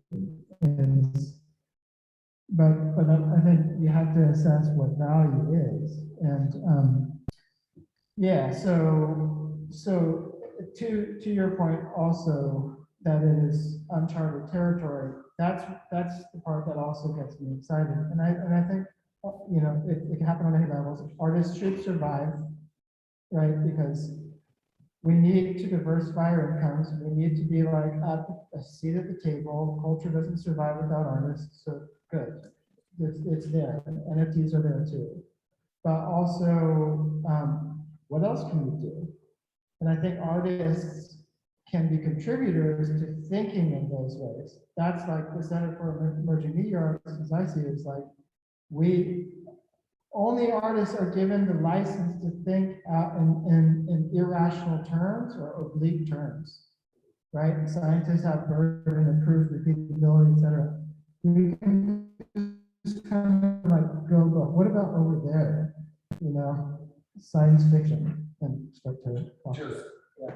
But I think you have to assess what value is. And yeah, so to your point also that it is uncharted territory, that's the part that also gets me excited. And I think, you know, it can happen on any levels. Artists should survive, right? Because we need to diversify our incomes. We need to be like at a seat at the table. Culture doesn't survive without artists. So good, it's there. NFTs are there too. But also, what else can we do? And I think artists can be contributors to thinking in those ways. That's like the Center for Emerging Media Arts, as I see it, is like only artists are given the license to think in irrational terms or oblique terms, right? Scientists have burden and proof, repeatability, etc. We can just kind of like go, what about over there? You know, science fiction, and start to talk. Just, yeah.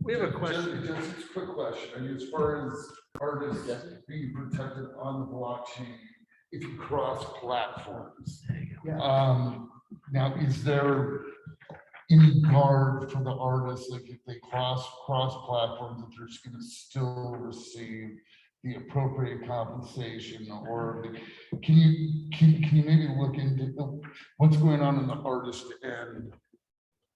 We have a question. Just a quick question. I mean, as far as artists being protected on the blockchain, if you cross platforms. Yeah. Now, is there any guard for the artists, like if they cross platforms, that they're just going to still receive the appropriate compensation, or can you maybe look into what's going on in the artist end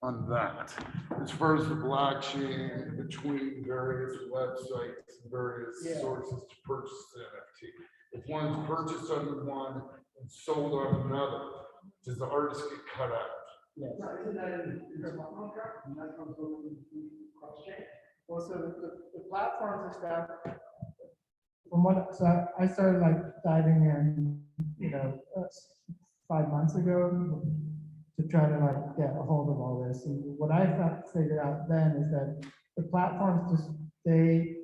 on that. As far as the blockchain between various websites, and various sources to purchase the NFT. If one's purchased on one and sold on another, does the artist get cut out? Yes. Isn't that in the smart contract? And that comes over cross-chain? Well, so the platforms and stuff, so I started like diving in, 5 months ago to try to like get a hold of all this. And what I figured out then is that the platforms they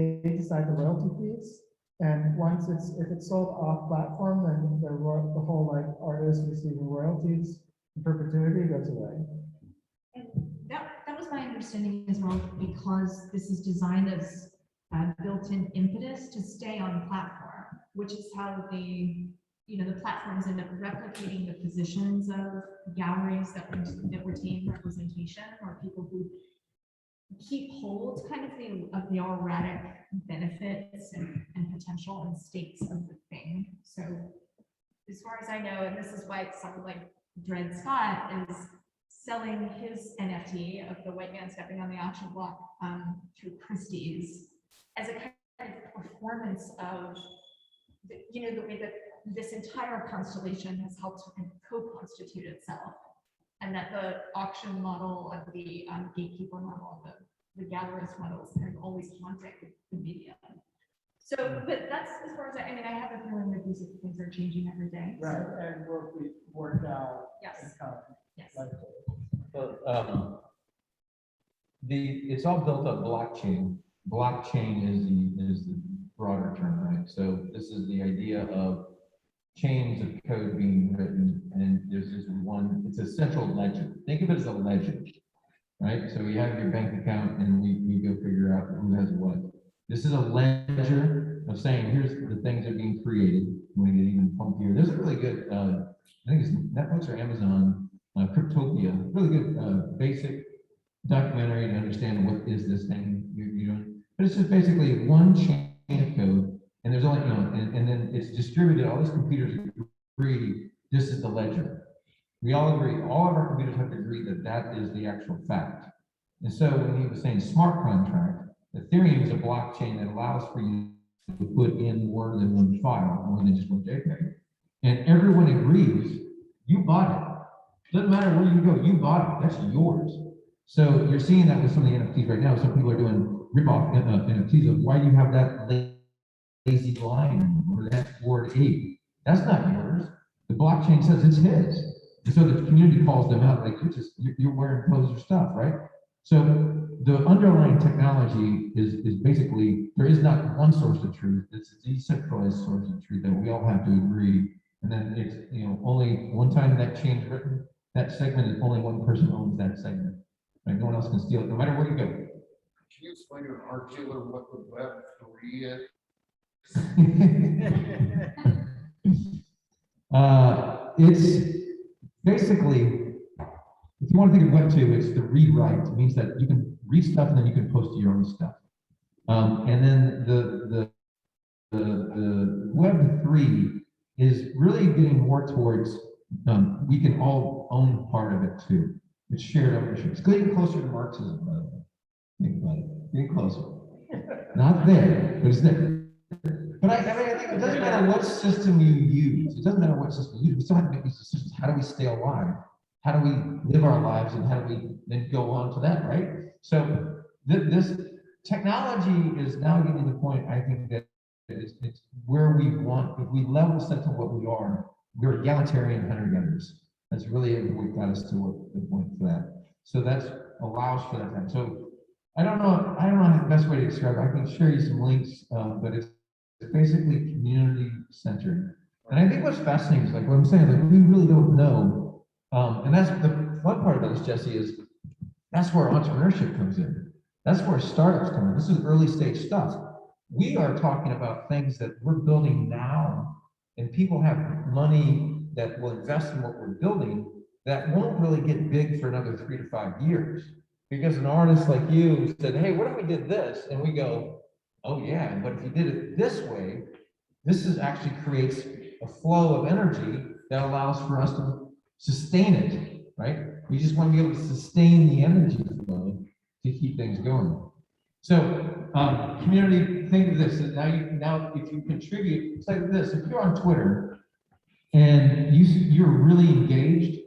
decide the royalty fees. And once if it's sold off platform, then the whole like artist receiving royalties in perpetuity goes away. And that was my understanding as well, because this is designed as a built-in impetus to stay on platform, which is how the platforms end up replicating the positions of galleries that retain representation, or people who keep hold kind of the erratic benefits and potential and stakes of the thing. So as far as I know, and this is why someone like Dred Scott is selling his NFT of the white man stepping on the auction block through Christie's as a kind of performance of the way that this entire constellation has helped to kind of co-constitute itself, and that the auction model of the gatekeeper model of the gallerist models kind of always haunting the media. So, but that's as far as I mean, I have a feeling that these things are changing every day. Right, and we worked out. Yes. Yes. It's all built on blockchain. Blockchain is the broader term, right? So this is the idea of chains of code being written, and there's this one, it's a central ledger. Think of it as a ledger, right? So you have your bank account and we go figure out who has what. This is a ledger of saying, here's the things that are being created. When we get even funkier, there's a really good, I think it's Netflix or Amazon, Cryptopia, really good basic documentary to understand what is this thing you're doing. But it's just basically one chain of code. And there's only, and then it's distributed, all these computers agree, this is the ledger. We all agree, all of our computers have to agree that that is the actual fact. And so when he was saying smart contract, Ethereum is a blockchain that allows for you to put in more than one file, more than just one JPEG. And everyone agrees, you bought it. Doesn't matter where you go, you bought it, that's yours. So you're seeing that with some of the NFTs right now. Some people are doing rip-off NFTs of why do you have that lazy line or that word 8? That's not yours. The blockchain says it's his. And so the community calls them out like, you're wearing poser stuff, right? So the underlying technology is basically, there is not one source of truth. It's a decentralized source of truth that we all have to agree. And then it's, only one time that chain is written, that segment is only one person owns that segment. Right? No one else can steal it, no matter where you go. Can you explain to an art dealer what the Web3 is? It's basically, if you want to think of Web 2, it's the rewrite. It means that you can read stuff and then you can post your own stuff. And then the Web 3 is really getting more towards we can all own part of it too. It's shared ownership. It's getting closer to Marxism, by the way. Think about it. Getting closer. Not there, but it's there. But I think it doesn't matter what system you use. It doesn't matter what system you use. We still have to make these decisions. How do we stay alive? How do we live our lives, and how do we then go on to that, right? So this technology is now getting to the point, I think, that it's where we want, if we level set to what we are, we're egalitarian hunter-gatherers. That's really what got us to the point for that. So that's allows for that time. So I don't know the best way to describe it. I can share you some links, but it's basically community centered. And I think what's fascinating is like what I'm saying, like we really don't know. And that's the fun part about this, Jesse, is that's where entrepreneurship comes in. That's where startups come in. This is early stage stuff. We are talking about things that we're building now, and people have money that will invest in what we're building that won't really get big for another 3 to 5 years. Because an artist like you said, hey, what if we did this? And we go, oh yeah, but if you did it this way, this is actually creates a flow of energy that allows for us to sustain it, right? We just want to be able to sustain the energy flow to keep things going. So, community, think of this, that now if you contribute, it's like this, if you're on Twitter and you're really engaged,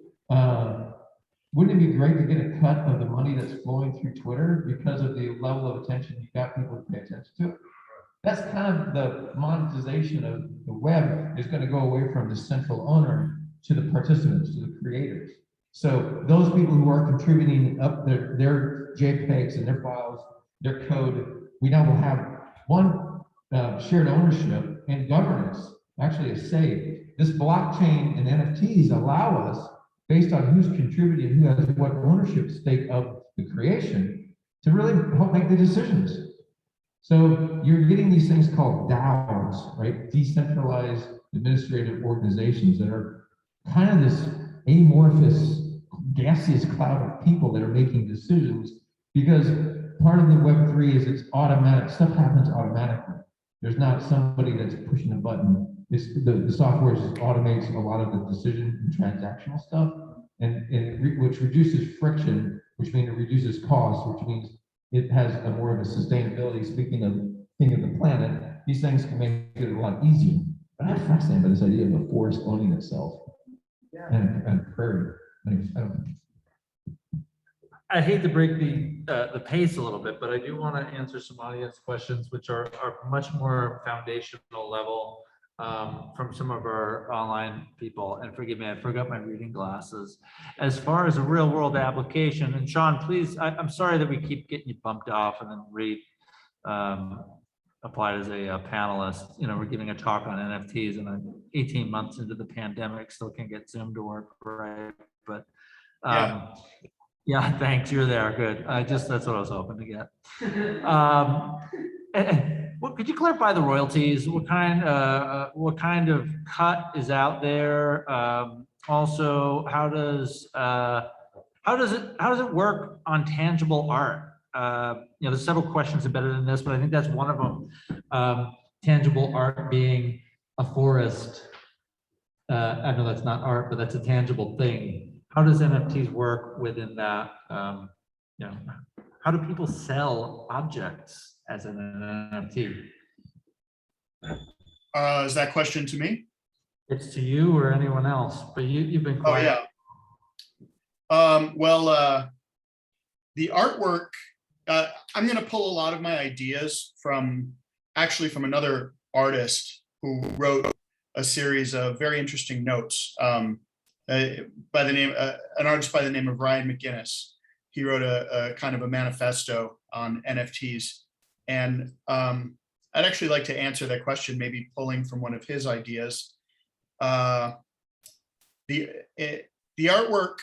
wouldn't it be great to get a cut of the money that's flowing through Twitter because of the level of attention you've got people to pay attention to it? That's kind of the monetization of the web is going to go away from the central owner to the participants, to the creators. So those people who are contributing up their JPEGs and their files, their code, we now will have one shared ownership and governance, actually a say. This blockchain and NFTs allow us, based on who's contributing, who has what ownership stake of the creation, to really help make the decisions. So you're getting these things called DAOs, right? Decentralized administrative organizations that are kind of this amorphous, gaseous cloud of people that are making decisions, because part of the Web3 is it's automatic, stuff happens automatically. There's not somebody that's pushing a button. The software just automates a lot of the decision and transactional stuff, which reduces friction, which means it reduces cost, which means it has a more of a sustainability. Speaking of thinking of the planet, these things can make it a lot easier. But I'm fascinated by this idea of a forest owning itself and prairie. I hate to break the pace a little bit, but I do want to answer some audience questions, which are much more foundational level from some of our online people. And forgive me, I forgot my reading glasses. As far as a real world application, and Sean, please, I'm sorry that we keep getting you bumped off and then applied as a panelist. You know, we're giving a talk on NFTs and I'm 18 months into the pandemic, still can't get Zoom to work right. But yeah, thanks. You're there. Good. That's what I was hoping to get. What could you clarify the royalties? What kind of cut is out there? Also, how does it work on tangible art? There's several questions embedded in this, but I think that's one of them. Tangible art being a forest. I know that's not art, but that's a tangible thing. How does NFTs work within that? How do people sell objects as an NFT? Is that question to me? It's to you or anyone else, but you've been quiet. Oh, yeah. The artwork, I'm going to pull a lot of my ideas from another artist who wrote a series of very interesting notes. An artist by the name of Ryan McGinnis. He wrote a kind of a manifesto on NFTs. And I'd actually like to answer that question, maybe pulling from one of his ideas. The artwork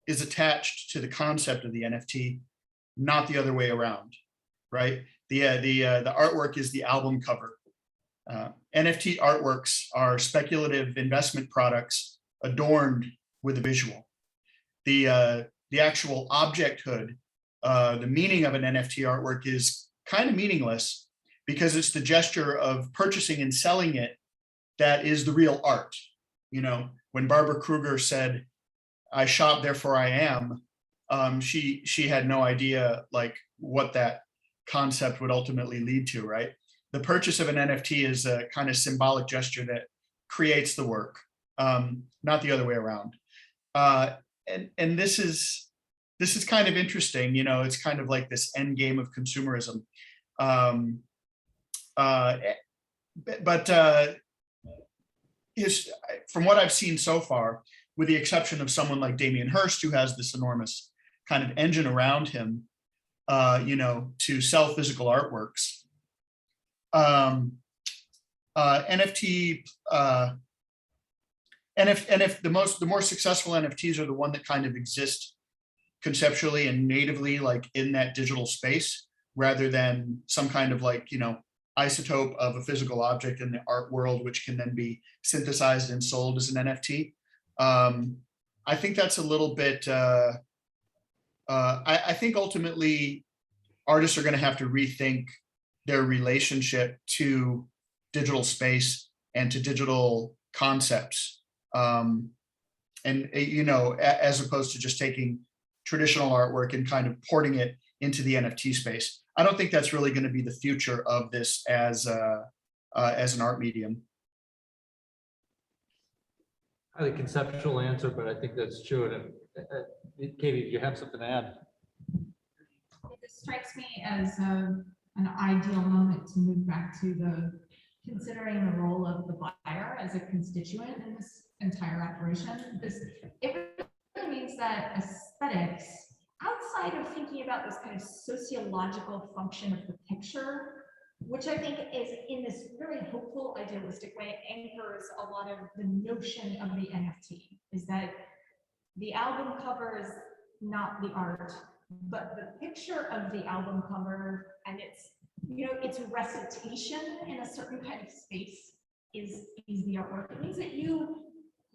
is attached to the concept of the NFT, not the other way around, right? The artwork is the album cover. NFT artworks are speculative investment products adorned with a visual. The actual objecthood, the meaning of an NFT artwork is kind of meaningless because it's the gesture of purchasing and selling it that is the real art. You know, when Barbara Kruger said, "I shop, therefore I am," she had no idea like what that concept would ultimately lead to, right? The purchase of an NFT is a kind of symbolic gesture that creates the work, not the other way around. And this is kind of interesting, you know, it's kind of like this end game of consumerism. From what I've seen so far, with the exception of someone like Damien Hirst, who has this enormous kind of engine around him, to sell physical artworks, the more successful NFTs are the one that kind of exist conceptually and natively, like in that digital space, rather than some kind of like, isotope of a physical object in the art world, which can then be synthesized and sold as an NFT. I think that's a little bit, I think ultimately artists are going to have to rethink their relationship to digital space and to digital concepts. And, as opposed to just taking traditional artwork and kind of porting it into the NFT space. I don't think that's really going to be the future of this as an art medium. Highly conceptual answer, but I think that's true. And Katie, do you have something to add? This strikes me as an ideal moment to move back to considering the role of the buyer as a constituent in this entire operation. It really means that aesthetics, outside of thinking about this kind of sociological function of the picture, which I think is in this very hopeful, idealistic way, anchors a lot of the notion of the NFT, is that the album cover is not the art, but the picture of the album cover and its recitation in a certain kind of space is the artwork. It means that you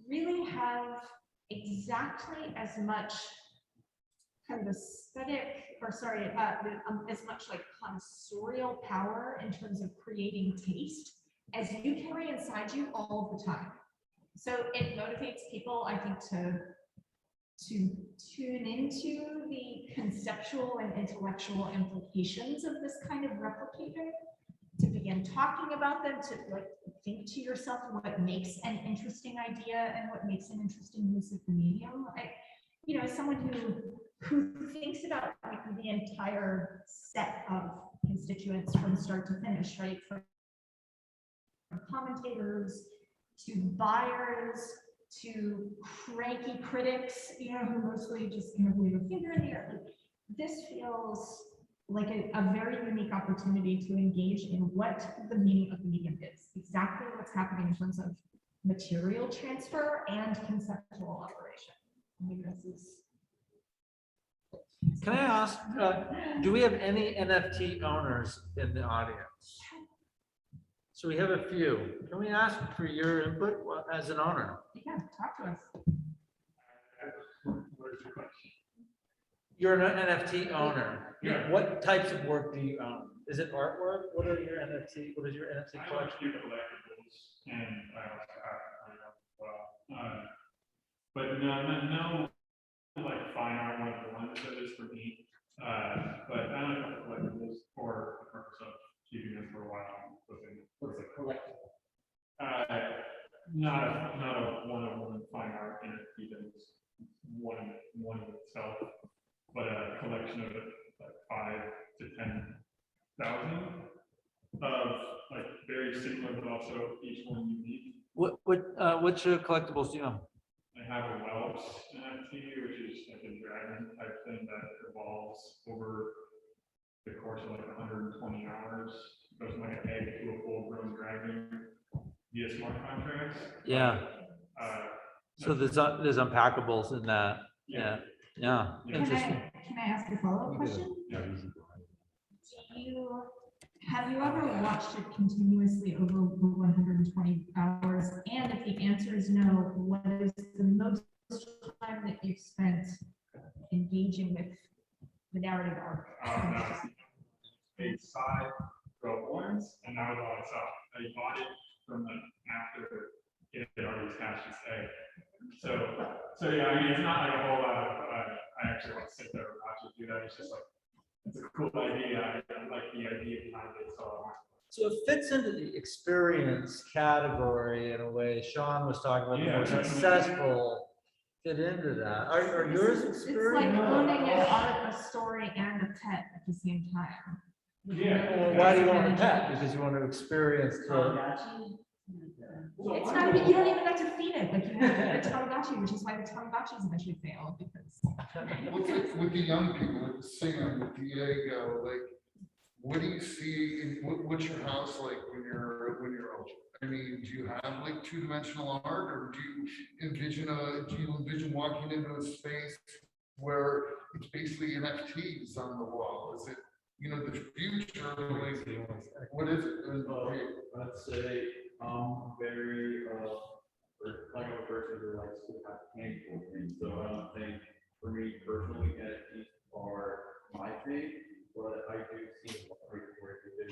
really have exactly as much kind of aesthetic, as much like connoissorial power in terms of creating taste as you carry inside you all the time. So it motivates people, I think, to tune into the conceptual and intellectual implications of this kind of replicating, to begin talking about them, to think to yourself what makes an interesting idea and what makes an interesting use of the medium. As someone who thinks about the entire set of constituents from start to finish, right? From commentators to buyers to cranky critics, who mostly just leave a finger in the air. This feels like a very unique opportunity to engage in what the meaning of the medium is, exactly what's happening in terms of material transfer and conceptual operation. I think this is. Can I ask, do we have any NFT owners in the audience? So we have a few. Can we ask for your input as an owner? Yeah, talk to us. You're an NFT owner. Yeah. What types of work do you own? Is it artwork? What is your NFT collection? Collectibles, and I also have well. But no, like fine art, one of the ones that is for me. But I don't know collectibles for the purpose of keeping them for a while. What's a collectible? Not a one-on-one fine art NFT that is one in itself, but a collection of like 5 to 10,000 of like very similar, but also each one unique. Which collectibles do you own? I have a Welps NFT, which is like a dragon type thing that evolves over the course of like 120 hours. It goes from like an egg to a full-grown dragon via smart contracts. Yeah. So there's unpackables in that. Yeah. Interesting. Can I ask a follow-up question? Yeah. Have you ever watched it continuously over 120 hours? And if the answer is no, what is the most time that you've spent engaging with the narrative arc? Paid side row points, and that was all I saw. I bought it from after it had already smashed its egg. So yeah, I mean, it's not like a whole lot of, I actually want to sit there and watch it do that. It's just like, it's a cool idea. I like the idea behind it, So it fits into the experience category in a way. Sean was talking about the more successful fit into that. Are yours It's experience? like owning an art, a story, and a pet at the same time. Well, why do you want a pet? Because you want to experience the. It's not even, you don't even get to feed it, like you have the Tamagotchi, which is why the Tamagotchis eventually fail, because. With the young people, with the singer, with Diego, like, what do you see, what's your house like when you're older? I mean, do you have like two-dimensional art, or do you envision walking into a space where it's basically NFTs on the wall? Is it, the future, like, what is it? Let's say I'm very like a person who likes to have tangible things. So I don't think for me personally NFTs are my thing, but I do see a lot of work that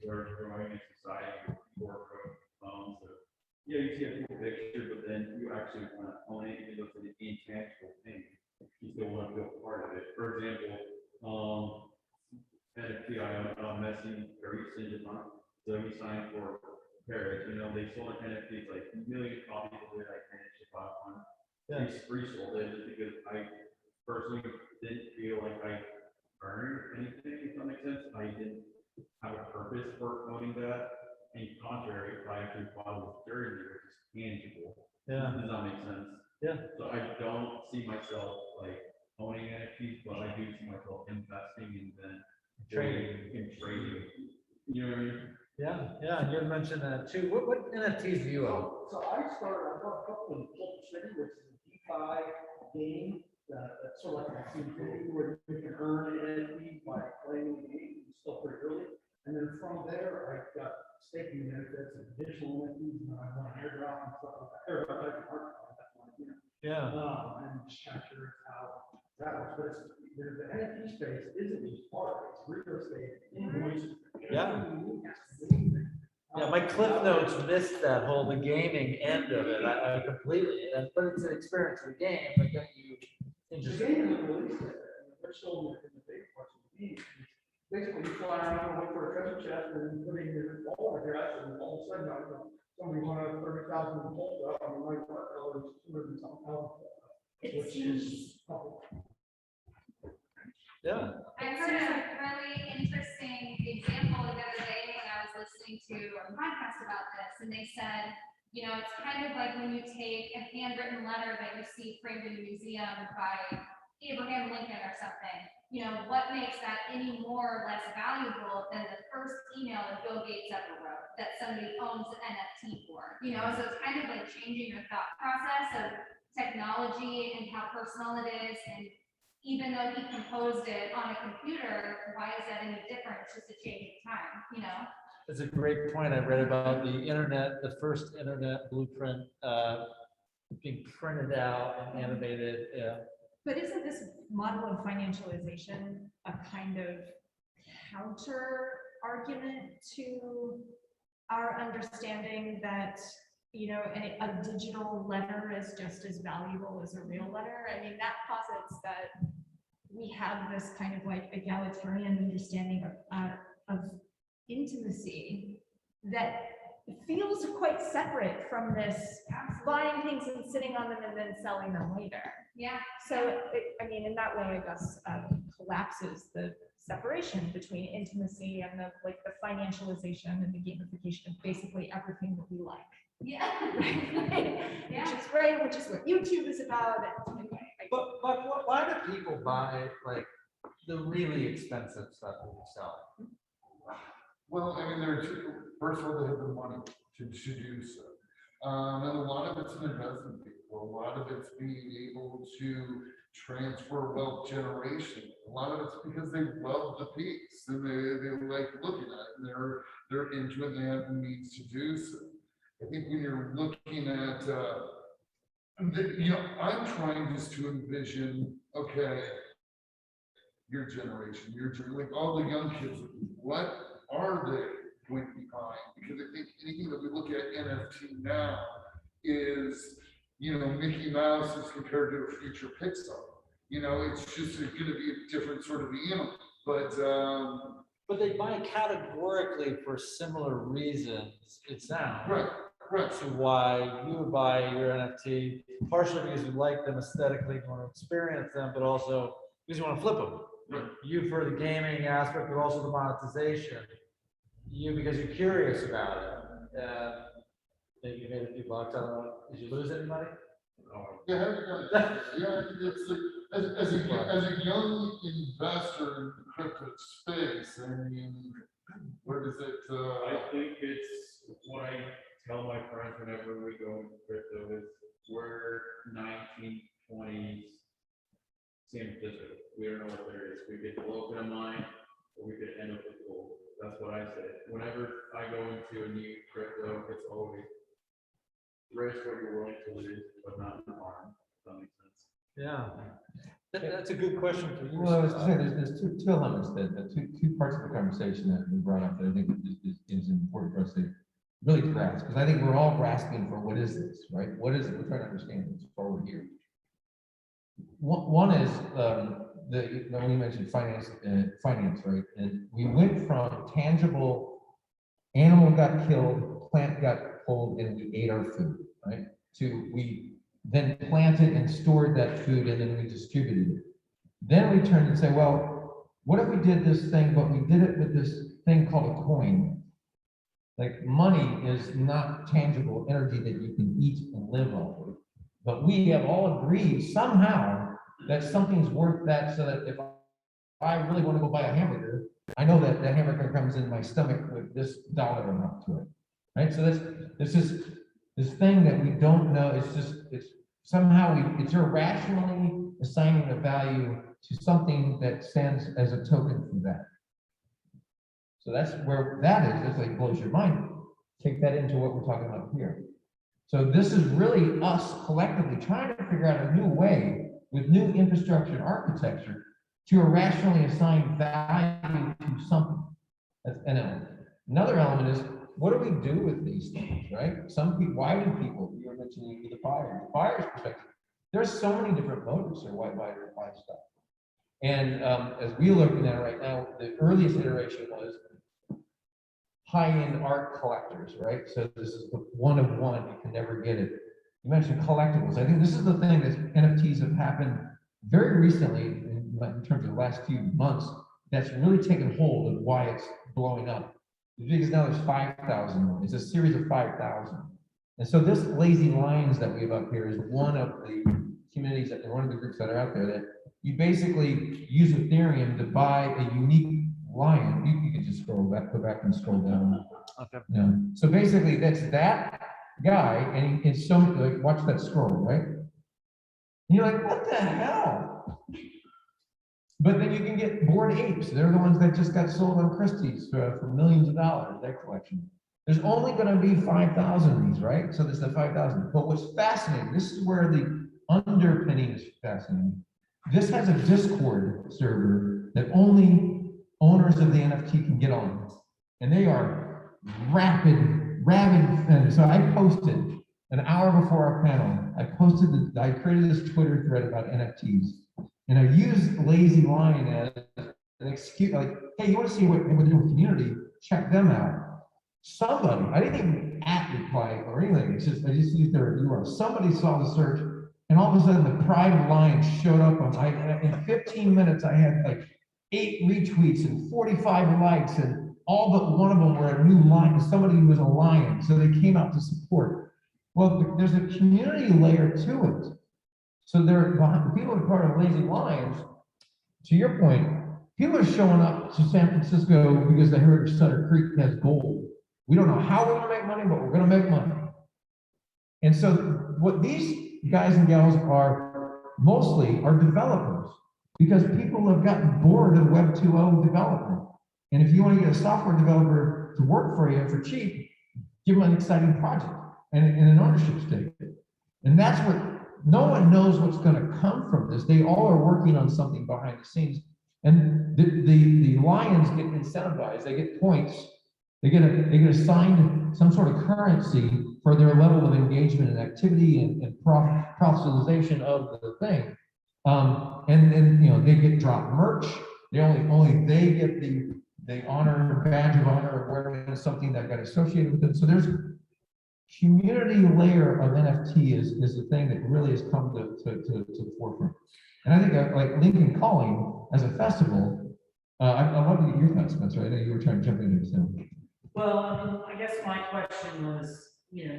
we're growing in society with more phones. So yeah, you see a cool picture, but then you actually want to own thing, even though it's an intangible thing, you still want to feel part of it. For example, NFT, Messi, Paris Saint-Germain, so he signed for Paris, they sold an NFT, like a million copies of it, I managed to buy one. Yeah. Resold it just because I personally didn't feel like I earned anything, if that makes sense. I didn't have a purpose for owning that. In contrary, I actually bought this jersey, which is tangible. Yeah. Does that make sense? Yeah. So I don't see myself like owning NFTs, but I do see myself investing and then trading. You know what I mean? Yeah, and you had mentioned that too. What NFTs do you own? So I bought a couple in Kiechel Fine, which is a DeFi game, that's sort of like a activity where you can earn NFTs by playing the game, it's still pretty early. And then from there, I got staking benefits and additional NFTs, and I want to airdrop and stuff like that. Airdrop type of art, that's one, Yeah. And just kind of curious how that works, but the NFT space isn't just art, it's real estate, invoices. Yeah. Yeah, my Cliff Notes missed that whole the gaming end of it. I completely, but it's an experience of the game, but then you The interesting. game isn't released yet. They're still in the big parts of the game. Basically, you fly around and look for a treasure chest and put in your wallet address, and all of a sudden, somebody wanted 30,000 gold up, and like, what, there's 200 and something thousand. Which is. Yeah. I heard a really interesting example the other day when I was listening to a podcast about this, and they said, it's kind of like when you take a handwritten letter that you see framed in a museum by Abraham Lincoln or something. What makes that any more or less valuable than the first email that Bill Gates ever wrote that somebody owns an NFT for? So it's kind of like changing your thought process of technology and how personal it is. And even though he composed it on a computer, why is that any different? It's just a change of time, It's a great point. I read about the internet, the first internet blueprint being printed out and animated. Yeah. But isn't this model of financialization a kind of counter argument to our understanding that, a digital letter is just as valuable as a real letter? I mean, that posits that we have this kind of like egalitarian understanding of intimacy that feels quite separate from this buying things and sitting on them and then selling them later. Yeah. So, in that way, I guess, collapses the separation between intimacy and the financialization and the gamification of basically everything that we like. Yeah. Which is great, which is what YouTube is about. Anyway, But why do people buy like the really expensive stuff that we sell? Well, there are two, first of all, they have the money to do so. And a lot of it's an investment vehicle. A lot of it's being able to transfer wealth generation. A lot of it's because they love the piece and they like looking at it, and they're into it and they have the means to do so. I think when you're looking at, I'm trying just to envision, okay, your generation, like all the young kids, what are they going to be buying? Because I think anything that we look at NFT now is, Mickey Mouse is compared to a future Pixar. It's just going to be a different sort of animal. But they buy categorically for similar reasons. It sounds right. So why you would buy your NFT partially because you like them aesthetically, you want to experience them, but also because you want to flip them. Right. You for the gaming aspect, but also the monetization. You because you're curious about it. Maybe you made a few bucks. I don't know. Did you lose any money? Yeah, it's like, as a young investor in the crypto space, where does it? I think it's what I tell my friends whenever we go into crypto is we're 1920s San Francisco. We don't know what there is. We could open a mine or we could end up with gold. That's what I say. Whenever I go into a new crypto, it's always risk what you're willing to lose, but not harm. If that makes sense. Yeah. That's a good question for you. Well, I was saying, there's two elements two parts of the conversation that we brought up that I think is important for us to really grasp, because I think we're all grasping for what is this, right? What is it? We're trying to understand what's forward here. One is when you mentioned finance, right? And we went from tangible, animal got killed, plant got pulled, and we ate our food, right? To we then planted and stored that food, and then we distributed it. Then we turned and say, well, what if we did this thing, but we did it with this thing called a coin? Like money is not tangible energy that you can eat and live off of. But we have all agreed somehow that something's worth that, so that if I really want to go buy a hamburger, I know that that hamburger comes in my stomach with this dollar amount to it, right? So this this thing that we don't know. It's somehow it's irrationally assigning a value to something that stands as a token for that. So that's where that is. It's like blows your mind. Take that into what we're talking about here. So this is really us collectively trying to figure out a new way with new infrastructure and architecture to irrationally assign value to something. That's an element. Another element is, what do we do with these things, right? Some people, why do people, you were mentioning the buyer's perspective, there's so many different motives for why buyers buy stuff. And as we're looking at it right now, the earliest iteration was high-end art collectors, right? So this is the one of one, you can never get it. You mentioned collectibles. I think this is the thing that NFTs have happened very recently in terms of the last few months that's really taken hold of why it's blowing up. Because now there's 5,000. It's a series of 5,000. And so this Lazy Lions that we have up here is one of the communities, that one of the groups that are out there, that you basically use Ethereum to buy a unique lion. You can just scroll back, go back and scroll down. Okay. Yeah. So basically that's that guy, and it's so, like, watch that scroll, right? And you're like, what the hell? But then you can get Bored Apes. They're the ones that just got sold on Christie's for millions of dollars, their collection. There's only going to be 5,000 of these, right? So this is the 5,000. But what's fascinating, this is where the underpinning is fascinating. This has a Discord server that only owners of the NFT can get on. And they are rabid. And so I posted an hour before our panel, I created this Twitter thread about NFTs. And I used Lazy Lion as an excuse, like, hey, you want to see what we're doing with community? Check them out. Somebody, I didn't even reply or anything. I just used their URL. Somebody saw the search, and all of a sudden the Pride of Lions showed up in 15 minutes. I had like 8 retweets and 45 likes, and all but one of them were a new lion, somebody who was a lion. So they came out to support. Well, there's a community layer to it. So the people who are part of Lazy Lions, to your point, people are showing up to San Francisco because they heard Sutter Creek has gold. We don't know how we're gonna make money, but we're gonna make money. And so what these guys and gals are mostly are developers, because people have gotten bored of Web 2.0 development. And if you want to get a software developer to work for you for cheap, give them an exciting project and an ownership stake. And that's what, no one knows what's going to come from this. They all are working on something behind the scenes. And the Lions get incentivized, they get points, they get assigned some sort of currency for their level of engagement and activity and professionalization of the thing. And then, you know, they get dropped merch. They only they get the honor, badge of honor of wearing something that got associated with it. So there's community layer of NFT is the thing that really has come to the forefront. And I think like Lincoln Calling as a festival, I'd love to get your thoughts, Spencer. I know you were trying to jump into this now. Well, I guess my question was, you know,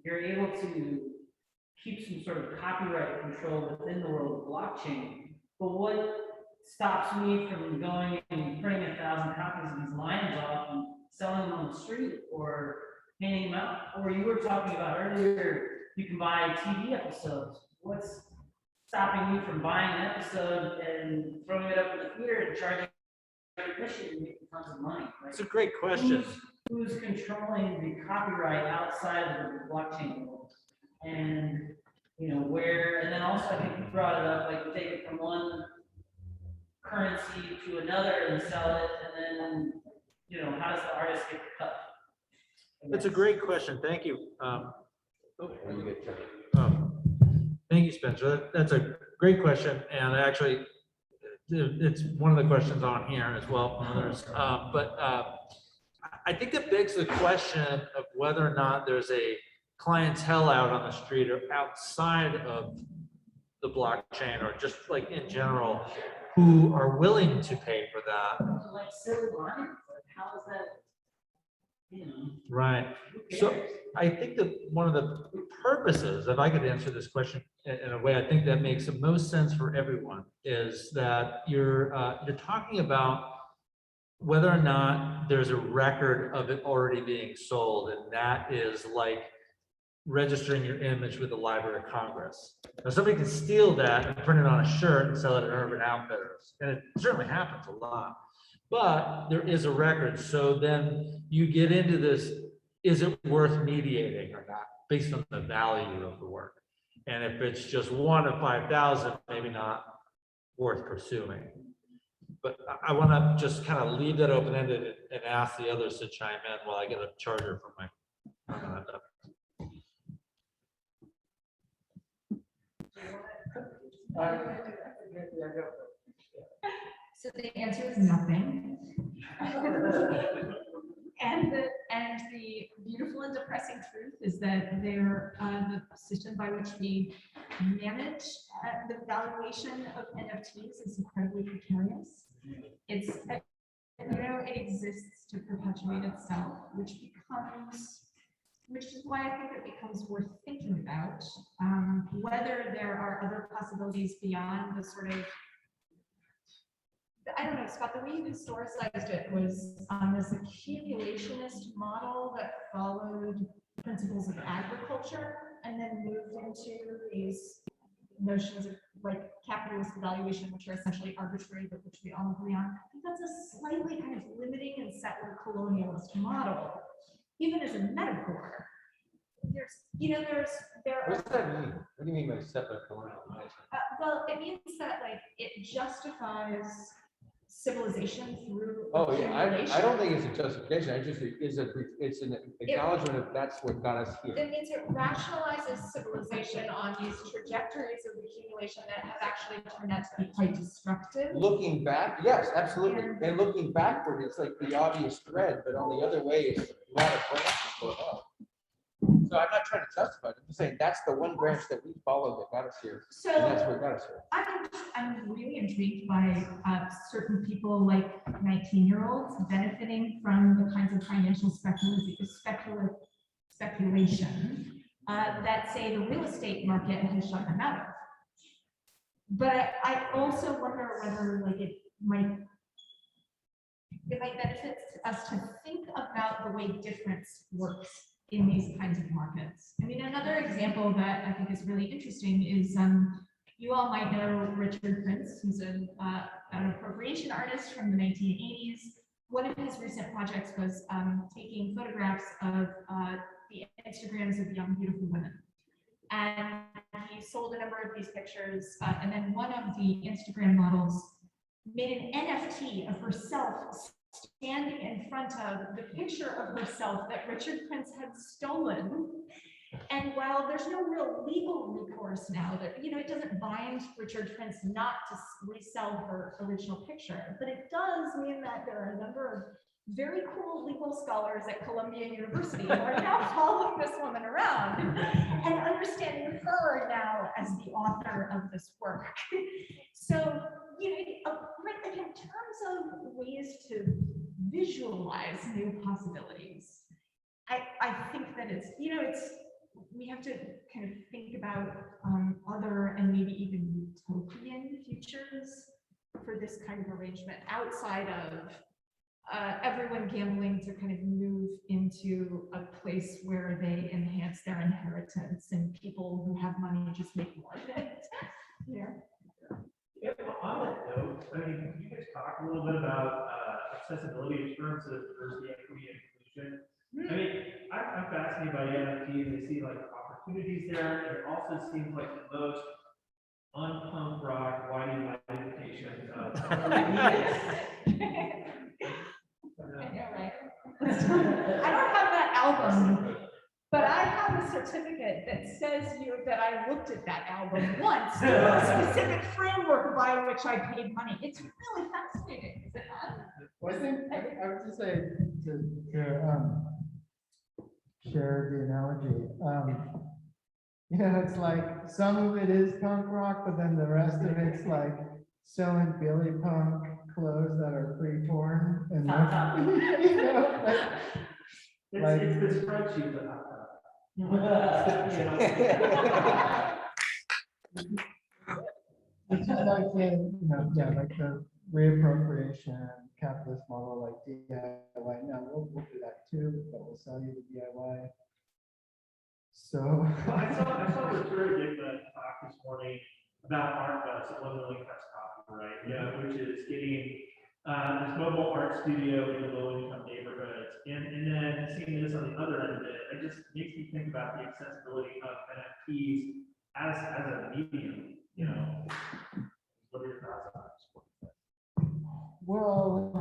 you're able to keep some sort of copyright control within the world of blockchain, but what stops me from going and printing 1,000 copies of these lions off and selling them on the street or handing them out? Or you were talking about earlier, you can buy TV episodes. What's stopping you from buying an episode and throwing it up in the theater and charging admission and making tons of money? Like, It's a great question. Who's controlling the copyright outside of the blockchain world? And, you know, and then also I think you brought it up, like you take it from one currency to another and sell it, and then, you know, how does the artist get cut? That's a great question. Thank you. When you get to- Thank you, Spencer. That's a great question. And actually, it's one of the questions on here as well from others. I think it begs the question of whether or not there's a clientele out on the street or outside of the blockchain or just like in general who are willing to pay for that. Like silly money, how is that? You know, Right. So I think that one of the purposes, if I could answer this question in a way I think that makes the most sense for everyone, is that you're talking about whether or not there's a record of it already being sold, and that is like registering your image with the Library of Congress. Now, somebody can steal that and print it on a shirt and sell it at Urban Outfitters, and it certainly happens a lot. But there is a record, so then you get into this, is it worth mediating or not, based on the value of the work? And if it's just 1 of 5,000, maybe not worth pursuing. But I want to just kind of leave that open-ended and ask the others to chime in while I get a charger for my. So the answer is nothing. And the beautiful and depressing truth is that the system by which we manage the valuation of NFTs is incredibly precarious. It exists to perpetuate itself, which is why I think it becomes worth thinking about whether there are other possibilities beyond the sort of, I don't know, Scott, the way you historicized it was this accumulationist model that followed principles of agriculture and then moved into these notions of like capitalist valuation, which are essentially arbitrary, but which we all agree on. I think that's a slightly kind of limiting and settler colonialist model, even as a metaphor. What does that mean? What do you mean by separate colonial? Well, it means that like it justifies civilization through Oh, yeah, accumulation. I don't think it's a justification. I just, it's an acknowledgement of that's what got us here. It means it rationalizes civilization on these trajectories of accumulation that have actually turned out to be quite destructive. Looking back, yes, absolutely. And looking backward, it's like the obvious thread, but on the other way, it's a lot of branches go up. So I'm not trying to justify it. I'm just saying that's the one branch that we followed that got us here. So and that's what got us here. I'm really intrigued by certain people like 19-year-olds benefiting from the kinds of financial speculation that say the real estate market has shut them out of. But I also wonder whether like it might benefit us to think about the way difference works in these kinds of markets. I mean, another example that I think is really interesting is you all might know Richard Prince, who's an appropriation artist from the 1980s. One of his recent projects was taking photographs of the Instagrams of young, beautiful women. And he sold a number of these pictures, and then one of the Instagram models made an NFT of herself standing in front of the picture of herself that Richard Prince had stolen. And while there's no real legal recourse now, that it doesn't bind Richard Prince not to resell her original picture, but it does mean that there are a number of very cool legal scholars at Columbia University who are now following this woman around and understanding her now as the author of this work. So, like in terms of ways to visualize new possibilities, I think that we have to kind of think about other and maybe even utopian futures for this kind of arrangement outside of everyone gambling to kind of move into a place where they enhance their inheritance and people who have money just make more of it. Yeah. Yeah, on that note, I mean, can you guys talk a little bit about accessibility in terms of diversity, equity, and inclusion? I mean, I'm fascinated by NFTs. I see like opportunities there. And it also seems like the most unpunk rock, whitey identification of I know, right? I don't have that album. But I have a certificate that says that I looked at that album once, to a specific framework by which I paid money. It's really fascinating, is it not? Well, I think, I would just say to share the analogy. You know, it's like some of it is punk rock, but then the rest of it's like selling Billy Punk clothes that are pre-torn and you know, like, It's the spreadsheet, but not that. It's just like the, you know, yeah, like the reappropriation capitalist model, like DIY. Now we'll do that too, but we'll sell you the DIY. So I saw Victoria give that talk this morning about art subliminally press copyright, which is getting this mobile art studio in the low-income neighborhoods, and then seeing this on the other end of it, it just makes me think about the accessibility of NFTs as a medium. You know, what are your thoughts on this? well,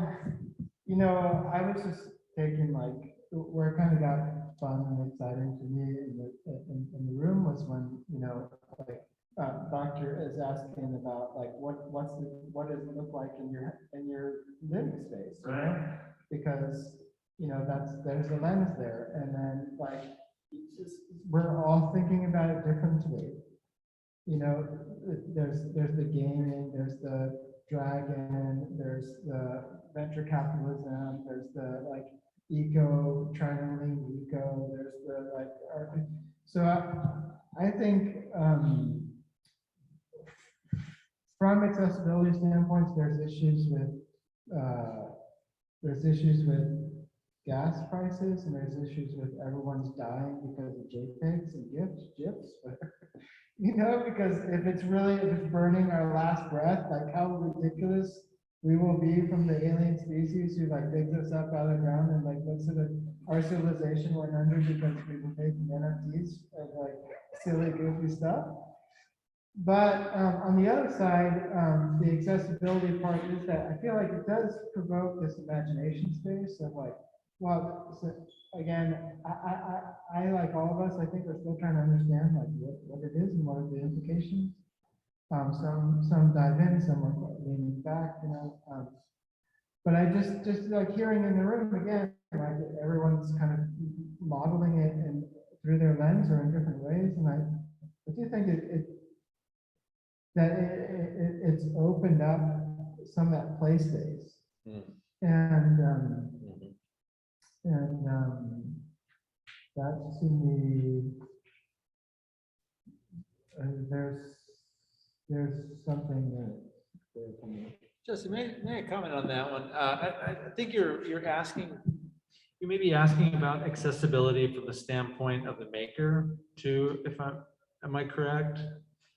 you know, I was just thinking like where it kind of got fun and exciting to me in the room was when, you know, like Doctor is asking about like what does it look like in your living space, you know? Because you know there's a lens there, and then like we're all thinking about it differently. You know, there's the gaming, there's the dragon, there's the venture capitalism, there's the like eco, trying to lean eco, there's the like art. So I think from accessibility standpoints, there's issues with gas prices, and there's issues with everyone's dying because of JPEGs and GIFs. You know, because if it's burning our last breath, like how ridiculous we will be from the alien species who like digs us up out of the ground and like looks at our civilization went under because we've been making NFTs of like silly, goofy stuff. But on the other side, the accessibility part is that I feel like it does provoke this imagination space of like, well, so again, I like all of us, I think we're still trying to understand like what it is and what are the implications. Some dive in, some are leaning back, you know. But I just like hearing in the room again, like everyone's kind of modeling it and through their lens or in different ways, and I do think it's opened up some of that play space, and that to me, there's something there for me. Justin, may I comment on that one? I think you're asking, you may be asking about accessibility from the standpoint of the maker too, am I correct?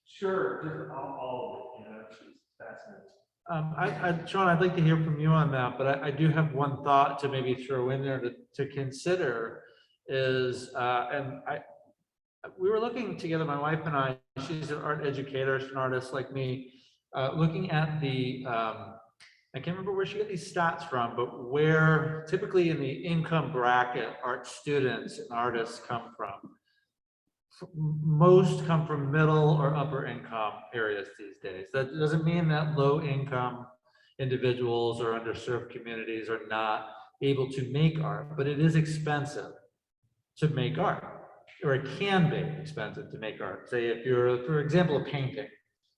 Sure, just all of it, you know, it's fascinating. Sean, I'd like to hear from you on that, but I do have one thought to maybe throw in there to consider is, we were looking together, my wife and I, she's an art educator, she's an artist like me, looking at the, I can't remember where she got these stats from, but where typically in the income bracket art students and artists come from. Most come from middle or upper income areas these days. That doesn't mean that low income individuals or underserved communities are not able to make art, but it is expensive to make art, or it can be expensive to make art. Say if you're, for example, a painting,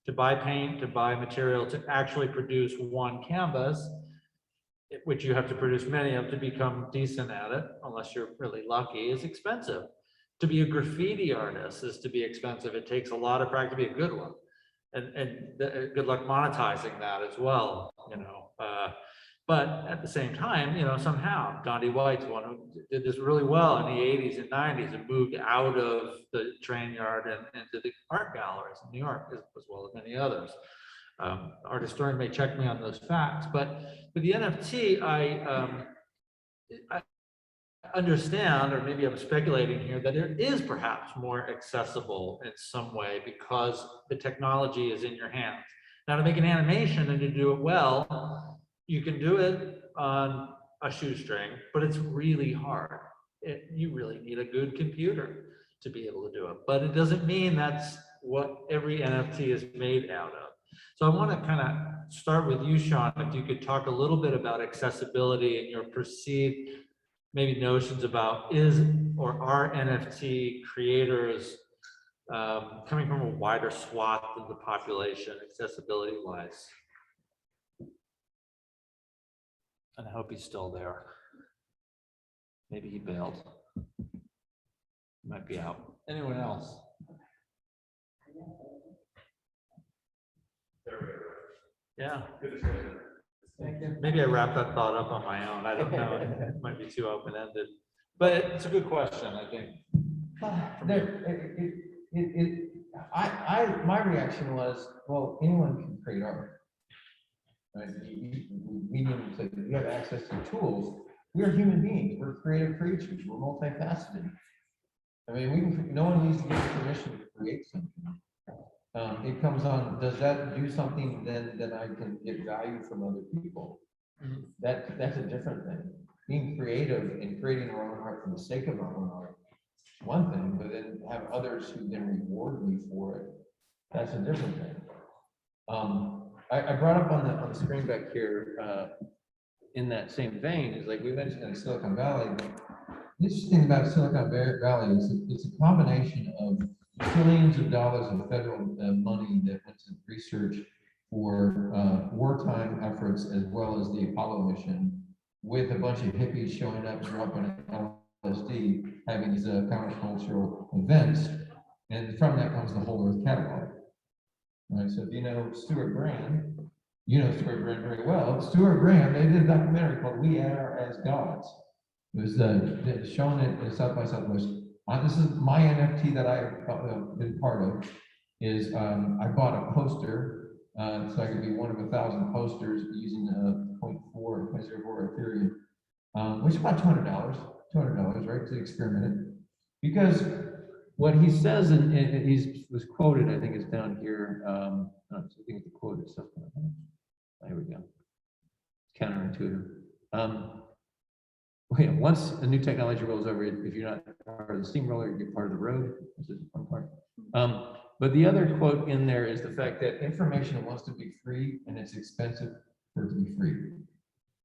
to buy paint, to buy material, to actually produce one canvas, which you have to produce many of to become decent at it, unless you're really lucky, is expensive. To be a graffiti artist is to be expensive. It takes a lot of practice to be a good one, and good luck monetizing that as well, you know. But at the same time, you know, somehow Gandhi White's one who did this really well in the 80s and 90s and moved out of the train yard and into the art galleries in New York, as well as many others. Art historian may check me on those facts, but with the NFT, I understand, or maybe I'm speculating here, that it is perhaps more accessible in some way because the technology is in your hands. Now, to make an animation and to do it well, you can do it on a shoestring, but it's really hard. you really need a good computer to be able to do it. But it doesn't mean that's what every NFT is made out of. So I want to kind of start with you, Sean, if you could talk a little bit about accessibility and your perceived maybe notions about are NFT creators coming from a wider swath of the population, accessibility wise. And I hope he's still there. Maybe he bailed. Might be out. Anyone else? Yeah. Maybe I wrapped that thought up on my own. I don't know. It might be too open-ended, but it's a good question, I think. My reaction was, well, anyone can create art. Right? You have access to tools. We are human beings. We're creative creatures. We're multifaceted. I mean, no one needs to get permission to create something. It comes on, does that do something then that I can get value from other people? That's a different thing. Being creative and creating our own art for the sake of our own art, one thing, but then have others who then reward me for it, that's a different thing. I brought up on the screen back here, in that same vein, is like we mentioned in Silicon Valley. The interesting thing about Silicon Valley is it's a combination of trillions of dollars of federal money that went to research for wartime efforts, as well as the Apollo mission, with a bunch of hippies showing up, dropping LSD, having these countercultural events, and from that comes the Whole Earth catalog. Right, so if you know Stuart Brand, you know Stuart Brand very well. Stuart Brand, they did a documentary called "We Are as Gods." It was shown at South by Southwest. This is my NFT that I've been part of. Is I bought a poster so I could be one of 1,000 posters using 0.04 Ethereum, which is about $200, right, to experiment it. Because what he says, and he was quoted, I think it's down here. I think the quote is something. Here we go. It's counterintuitive. Okay, once a new technology rolls over, if you're not part of the steamroller, you're part of the road. This is one part. But the other quote in there is the fact that information wants to be free, and it's expensive for it to be free.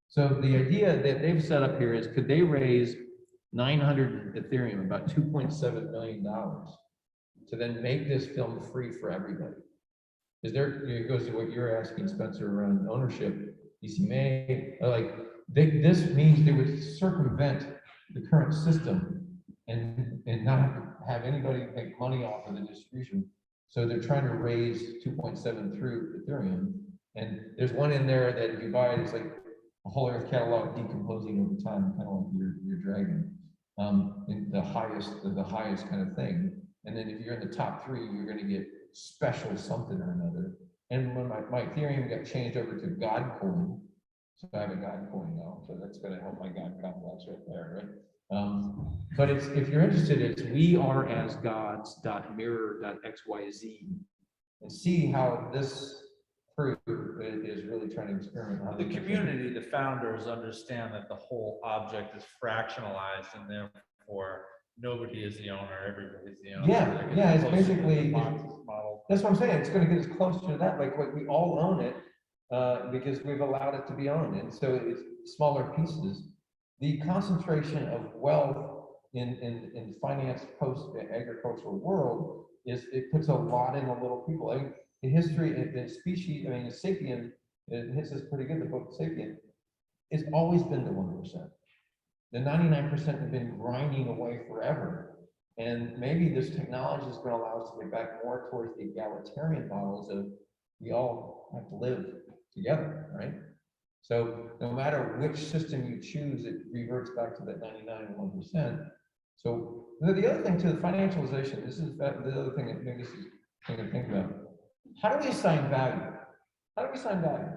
So the idea that they've set up here is, could they raise 900 Ethereum, about $2.7 million, to then make this film free for everybody? Is there, it goes to what you're asking, Spencer, around ownership, DCMA, like, this means they would circumvent the current system and not have anybody make money off of the distribution. So they're trying to raise 2.7 through Ethereum. And there's one in there that if you buy it, it's like a Whole Earth catalog decomposing over time, kind of like your dragon, in the highest kind of thing. And then if you're in the top 3, you're going to get special something or another. And when my Ethereum got changed over to God Coin, so I have a God Coin now, so that's going to help my God complex right there, right? But it's, if you're interested, it's weareasgods.mirror.xyz, and see how this proof is really trying to experiment. The community, the founders understand that the whole object is fractionalized, and therefore nobody is the owner, everybody's the owner. Yeah, it's basically, model. that's what I'm saying. It's going to get us closer to that. Like we all own it because we've allowed it to be owned, and so it's smaller pieces. The concentration of wealth in finance post-agricultural world is, it puts a lot in the little people. I mean, the history and the species, I mean, the sapien, it hits us pretty good, the book Sapien, it's always been the 1%. The 99% have been grinding away forever. And maybe this technology is going to allow us to get back more towards the egalitarian models of we all have to live together, right? So no matter which system you choose, it reverts back to that 99 and 1%. So the other thing to the financialization, this is the other thing that maybe this is thing to think about. How do we assign value? How do we assign value?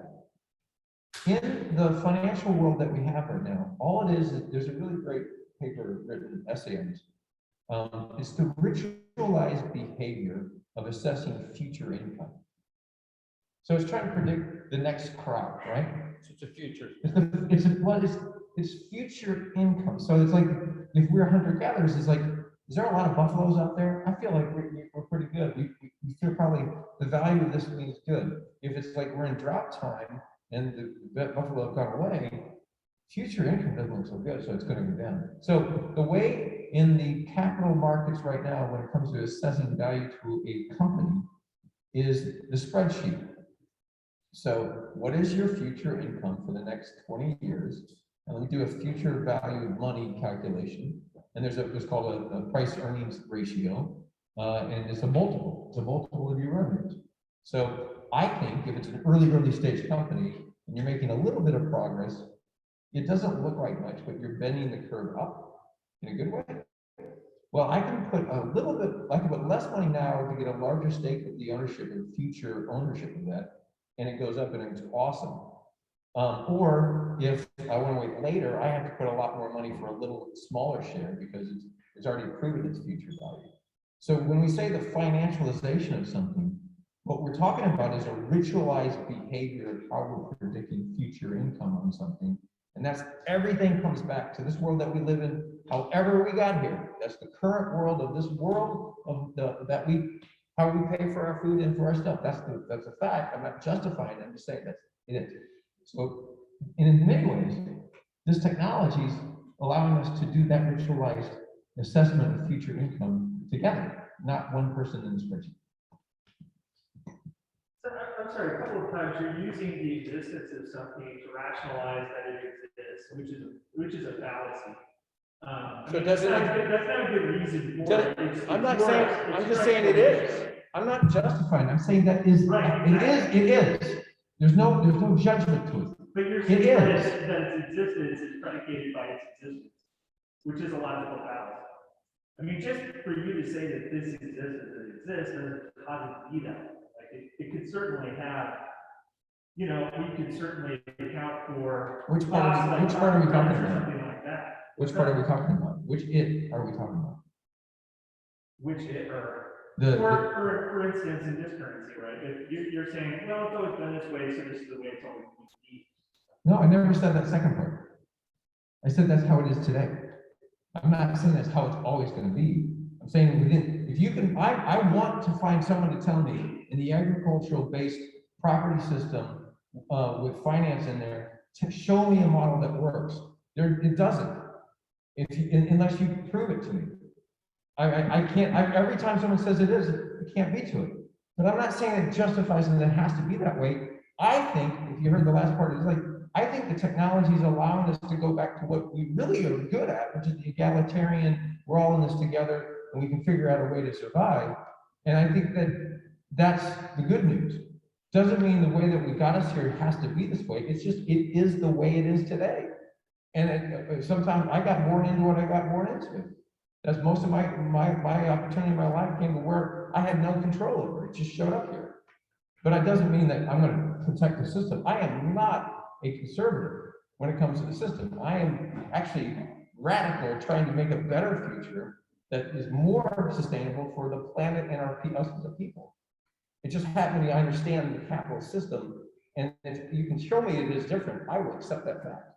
In the financial world that we have right now, all it is there's a really great paper written essay on this. It's the ritualized behavior of assessing future income. So it's trying to predict the next crop, right? So it's a future. it's future income. So it's like, if we're hunter-gatherers, it's like, is there a lot of buffaloes out there? I feel like we're pretty good. We feel probably the value of this thing is good. If it's like we're in drought time and the buffalo have gone away, future income doesn't look so good, so it's going to go down. So the way in the capital markets right now, when it comes to assessing value to a company, is the spreadsheet. So what is your future income for the next 20 years? And let me do a future value of money calculation. And there's what's called a price earnings ratio. And it's a multiple. It's a multiple of your revenues. So I think if it's an early stage company and you're making a little bit of progress, it doesn't look like much, but you're bending the curve up in a good way. Well, I can put a little bit, I can put less money now to get a larger stake of the ownership and future ownership of that, and it goes up and it's awesome. Or if I want to wait later, I have to put a lot more money for a little smaller share because it's already proven its future value. So when we say the financialization of something, what we're talking about is a ritualized behavior of how we're predicting future income on something. And that's everything comes back to this world that we live in, however we got here. That's the current world of this world of how we pay for our food and for our stuff. That's a fact. I'm not justifying it. I'm just saying that it is. So in many ways, this technology is allowing us to do that ritualized assessment of future income together, not one person in the spreadsheet. So I'm sorry, a couple of times you're using the existence of something to rationalize that it exists, which is a fallacy. So that's not a good reason for it. I'm just saying it is. I'm not justifying. I'm saying that is right. It is. There's no judgment to it. But you're saying that its existence is predicated by its existence, which is a logical fallacy. I mean, just for you to say that this exists doesn't cause it to be that. Like it could certainly have, we could certainly account for which part are we talking about? Something like that. Which part are we talking about? Which it are we talking about? Which it or for instance, in this currency, right? If you're saying, well, it's always been this way, so this is the way it's always going to be. No, I never said that second part. I said that's how it is today. I'm not saying that's how it's always going to be. I'm saying if you can, I want to find someone to tell me in the agricultural-based property system with finance in there to show me a model that works. It doesn't. Unless you prove it to me. I can't, every time someone says it is, it can't be to it. But I'm not saying it justifies and it has to be that way. I think, if you heard the last part, it's like, I think the technology is allowing us to go back to what we really are good at, which is the egalitarian, we're all in this together and we can figure out a way to survive. And I think that that's the good news. Doesn't mean the way that we got us here has to be this way. It's just, it is the way it is today. And sometimes I got born into what I got born into. That's most of my opportunity in my life came to where I had no control over it. It just showed up here. But it doesn't mean that I'm going to protect the system. I am not a conservative when it comes to the system. I am actually radical, trying to make a better future that is more sustainable for the planet and us as a people. It just happened I understand the capitalist system, and if you can show me it is different, I will accept that fact.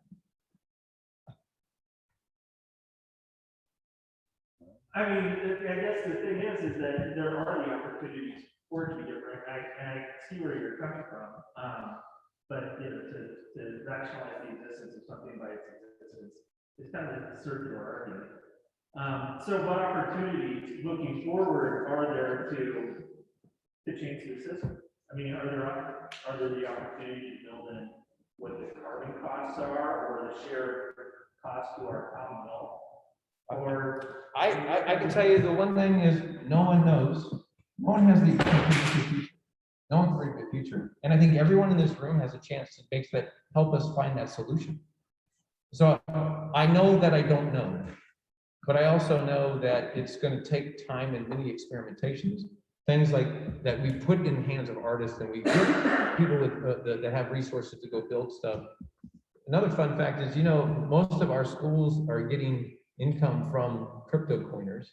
I mean, I guess the thing is that there are the opportunities for it to be different. I see where you're coming from. But to rationalize the existence of something by its existence is kind of a circular argument. So what opportunities looking forward are there to change the system? I mean, are there the opportunity to build in what the carbon costs are or the shared cost to our common wealth? Or I can tell you the one thing is no one knows. No one has the future. No one can predict the future. And I think everyone in this room has a chance to help us find that solution. So I know that I don't know, but I also know that it's going to take time and many experimentations. Things like that we put in the hands of artists and we give people that have resources to go build stuff. Another fun fact is, most of our schools are getting income from crypto coiners.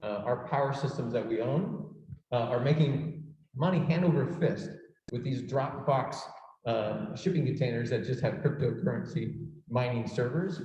Our power systems that we own are making money hand over fist with these Dropbox shipping containers that just have cryptocurrency mining servers,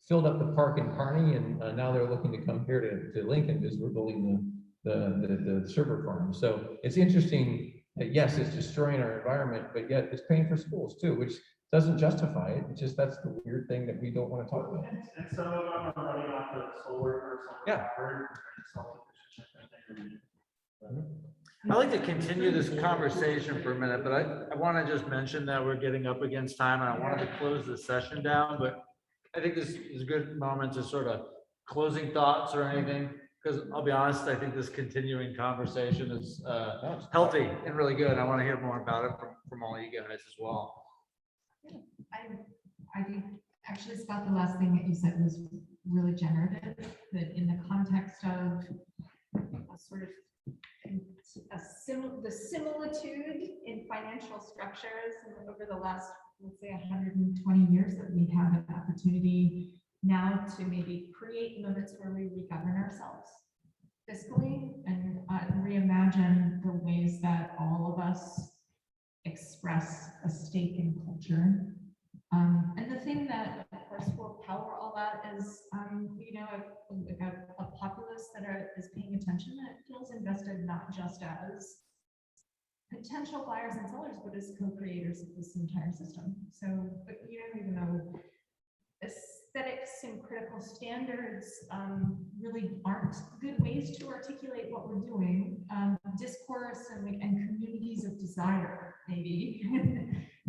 filled up the park in Kearney, and now they're looking to come here to Lincoln because we're building the server farm. So it's interesting that yes, it's destroying our environment, but yet it's paying for schools too, which doesn't justify it. It's just that's the weird thing that we don't want to talk about. And some of them are running off of solar or solar Yeah. power, self-sufficient. I'd like to continue this conversation for a minute, but I want to just mention that we're getting up against time and I wanted to close the session down, but I think this is a good moment to sort of closing thoughts or anything, because I'll be honest, I think this continuing conversation is healthy and really good. I want to hear more about it from all you guys as well. I think actually, Scott, the last thing that you said was really generative, that in the context of a sort of the similitude in financial structures over the last, let's say, 120 years, that we have an opportunity now to maybe create moments where we regovern ourselves fiscally and reimagine the ways that all of us express a stake in culture. And the thing that, of course, will power all that is, a populace that is paying attention, that feels invested not just as potential buyers and sellers, but as co-creators of this entire system. So, but even though aesthetics and critical standards really aren't good ways to articulate what we're doing, discourse and communities of desire, maybe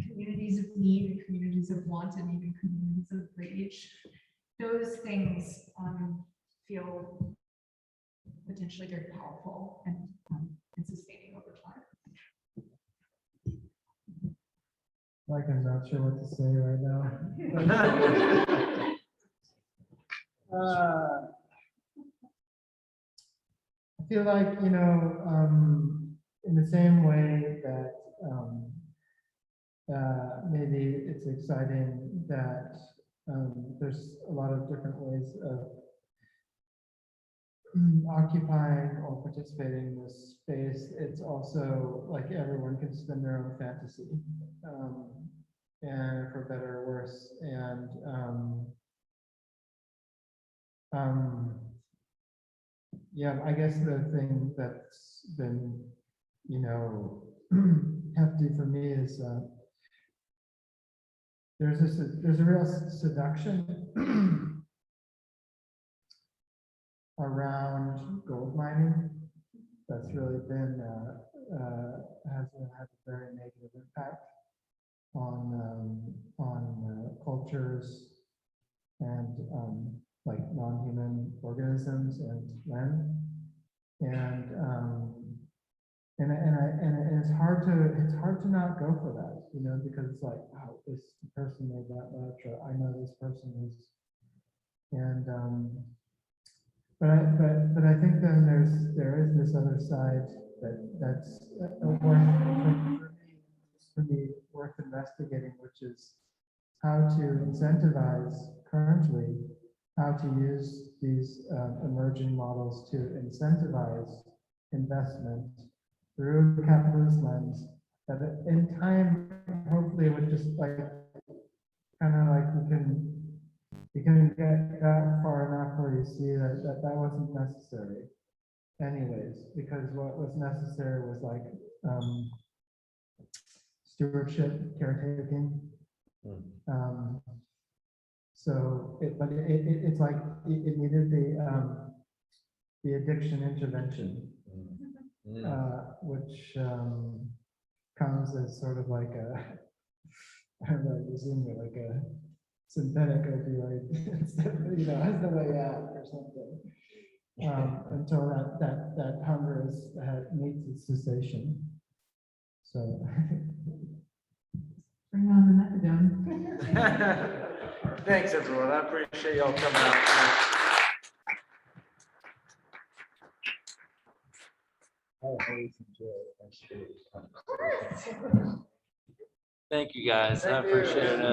communities of need and communities of want and even communities of rage, those things feel potentially very powerful and sustaining over time. Like, I'm not sure what to say right now. I feel like, in the same way that maybe it's exciting that there's a lot of different ways of occupying or participating in this space. It's also like everyone can spin their own fantasy, and for better or worse. And yeah, I guess the thing that's been, hefty for me is there's a real seduction around gold mining that's really been has had a very negative impact on cultures and like non-human organisms and land, and it's hard to not go for that, because it's like, wow, this person made that much, or I know this person is, and but I think then there is this other side that's for me worth investigating, which is how to incentivize currently, how to use these emerging models to incentivize investment through the capitalist lens, that in time, hopefully, would just like kind of like you can get that far enough where you see that wasn't necessary anyways, because what was necessary was like stewardship, caretaking. So it's like it needed the addiction intervention, which comes as sort of like a, I don't know, presumably like a synthetic opioid, as the way out or something, until that hunger meets its cessation. So bring on the methadone. Thanks, everyone. I appreciate y'all coming out. Thank you, guys. I appreciate it.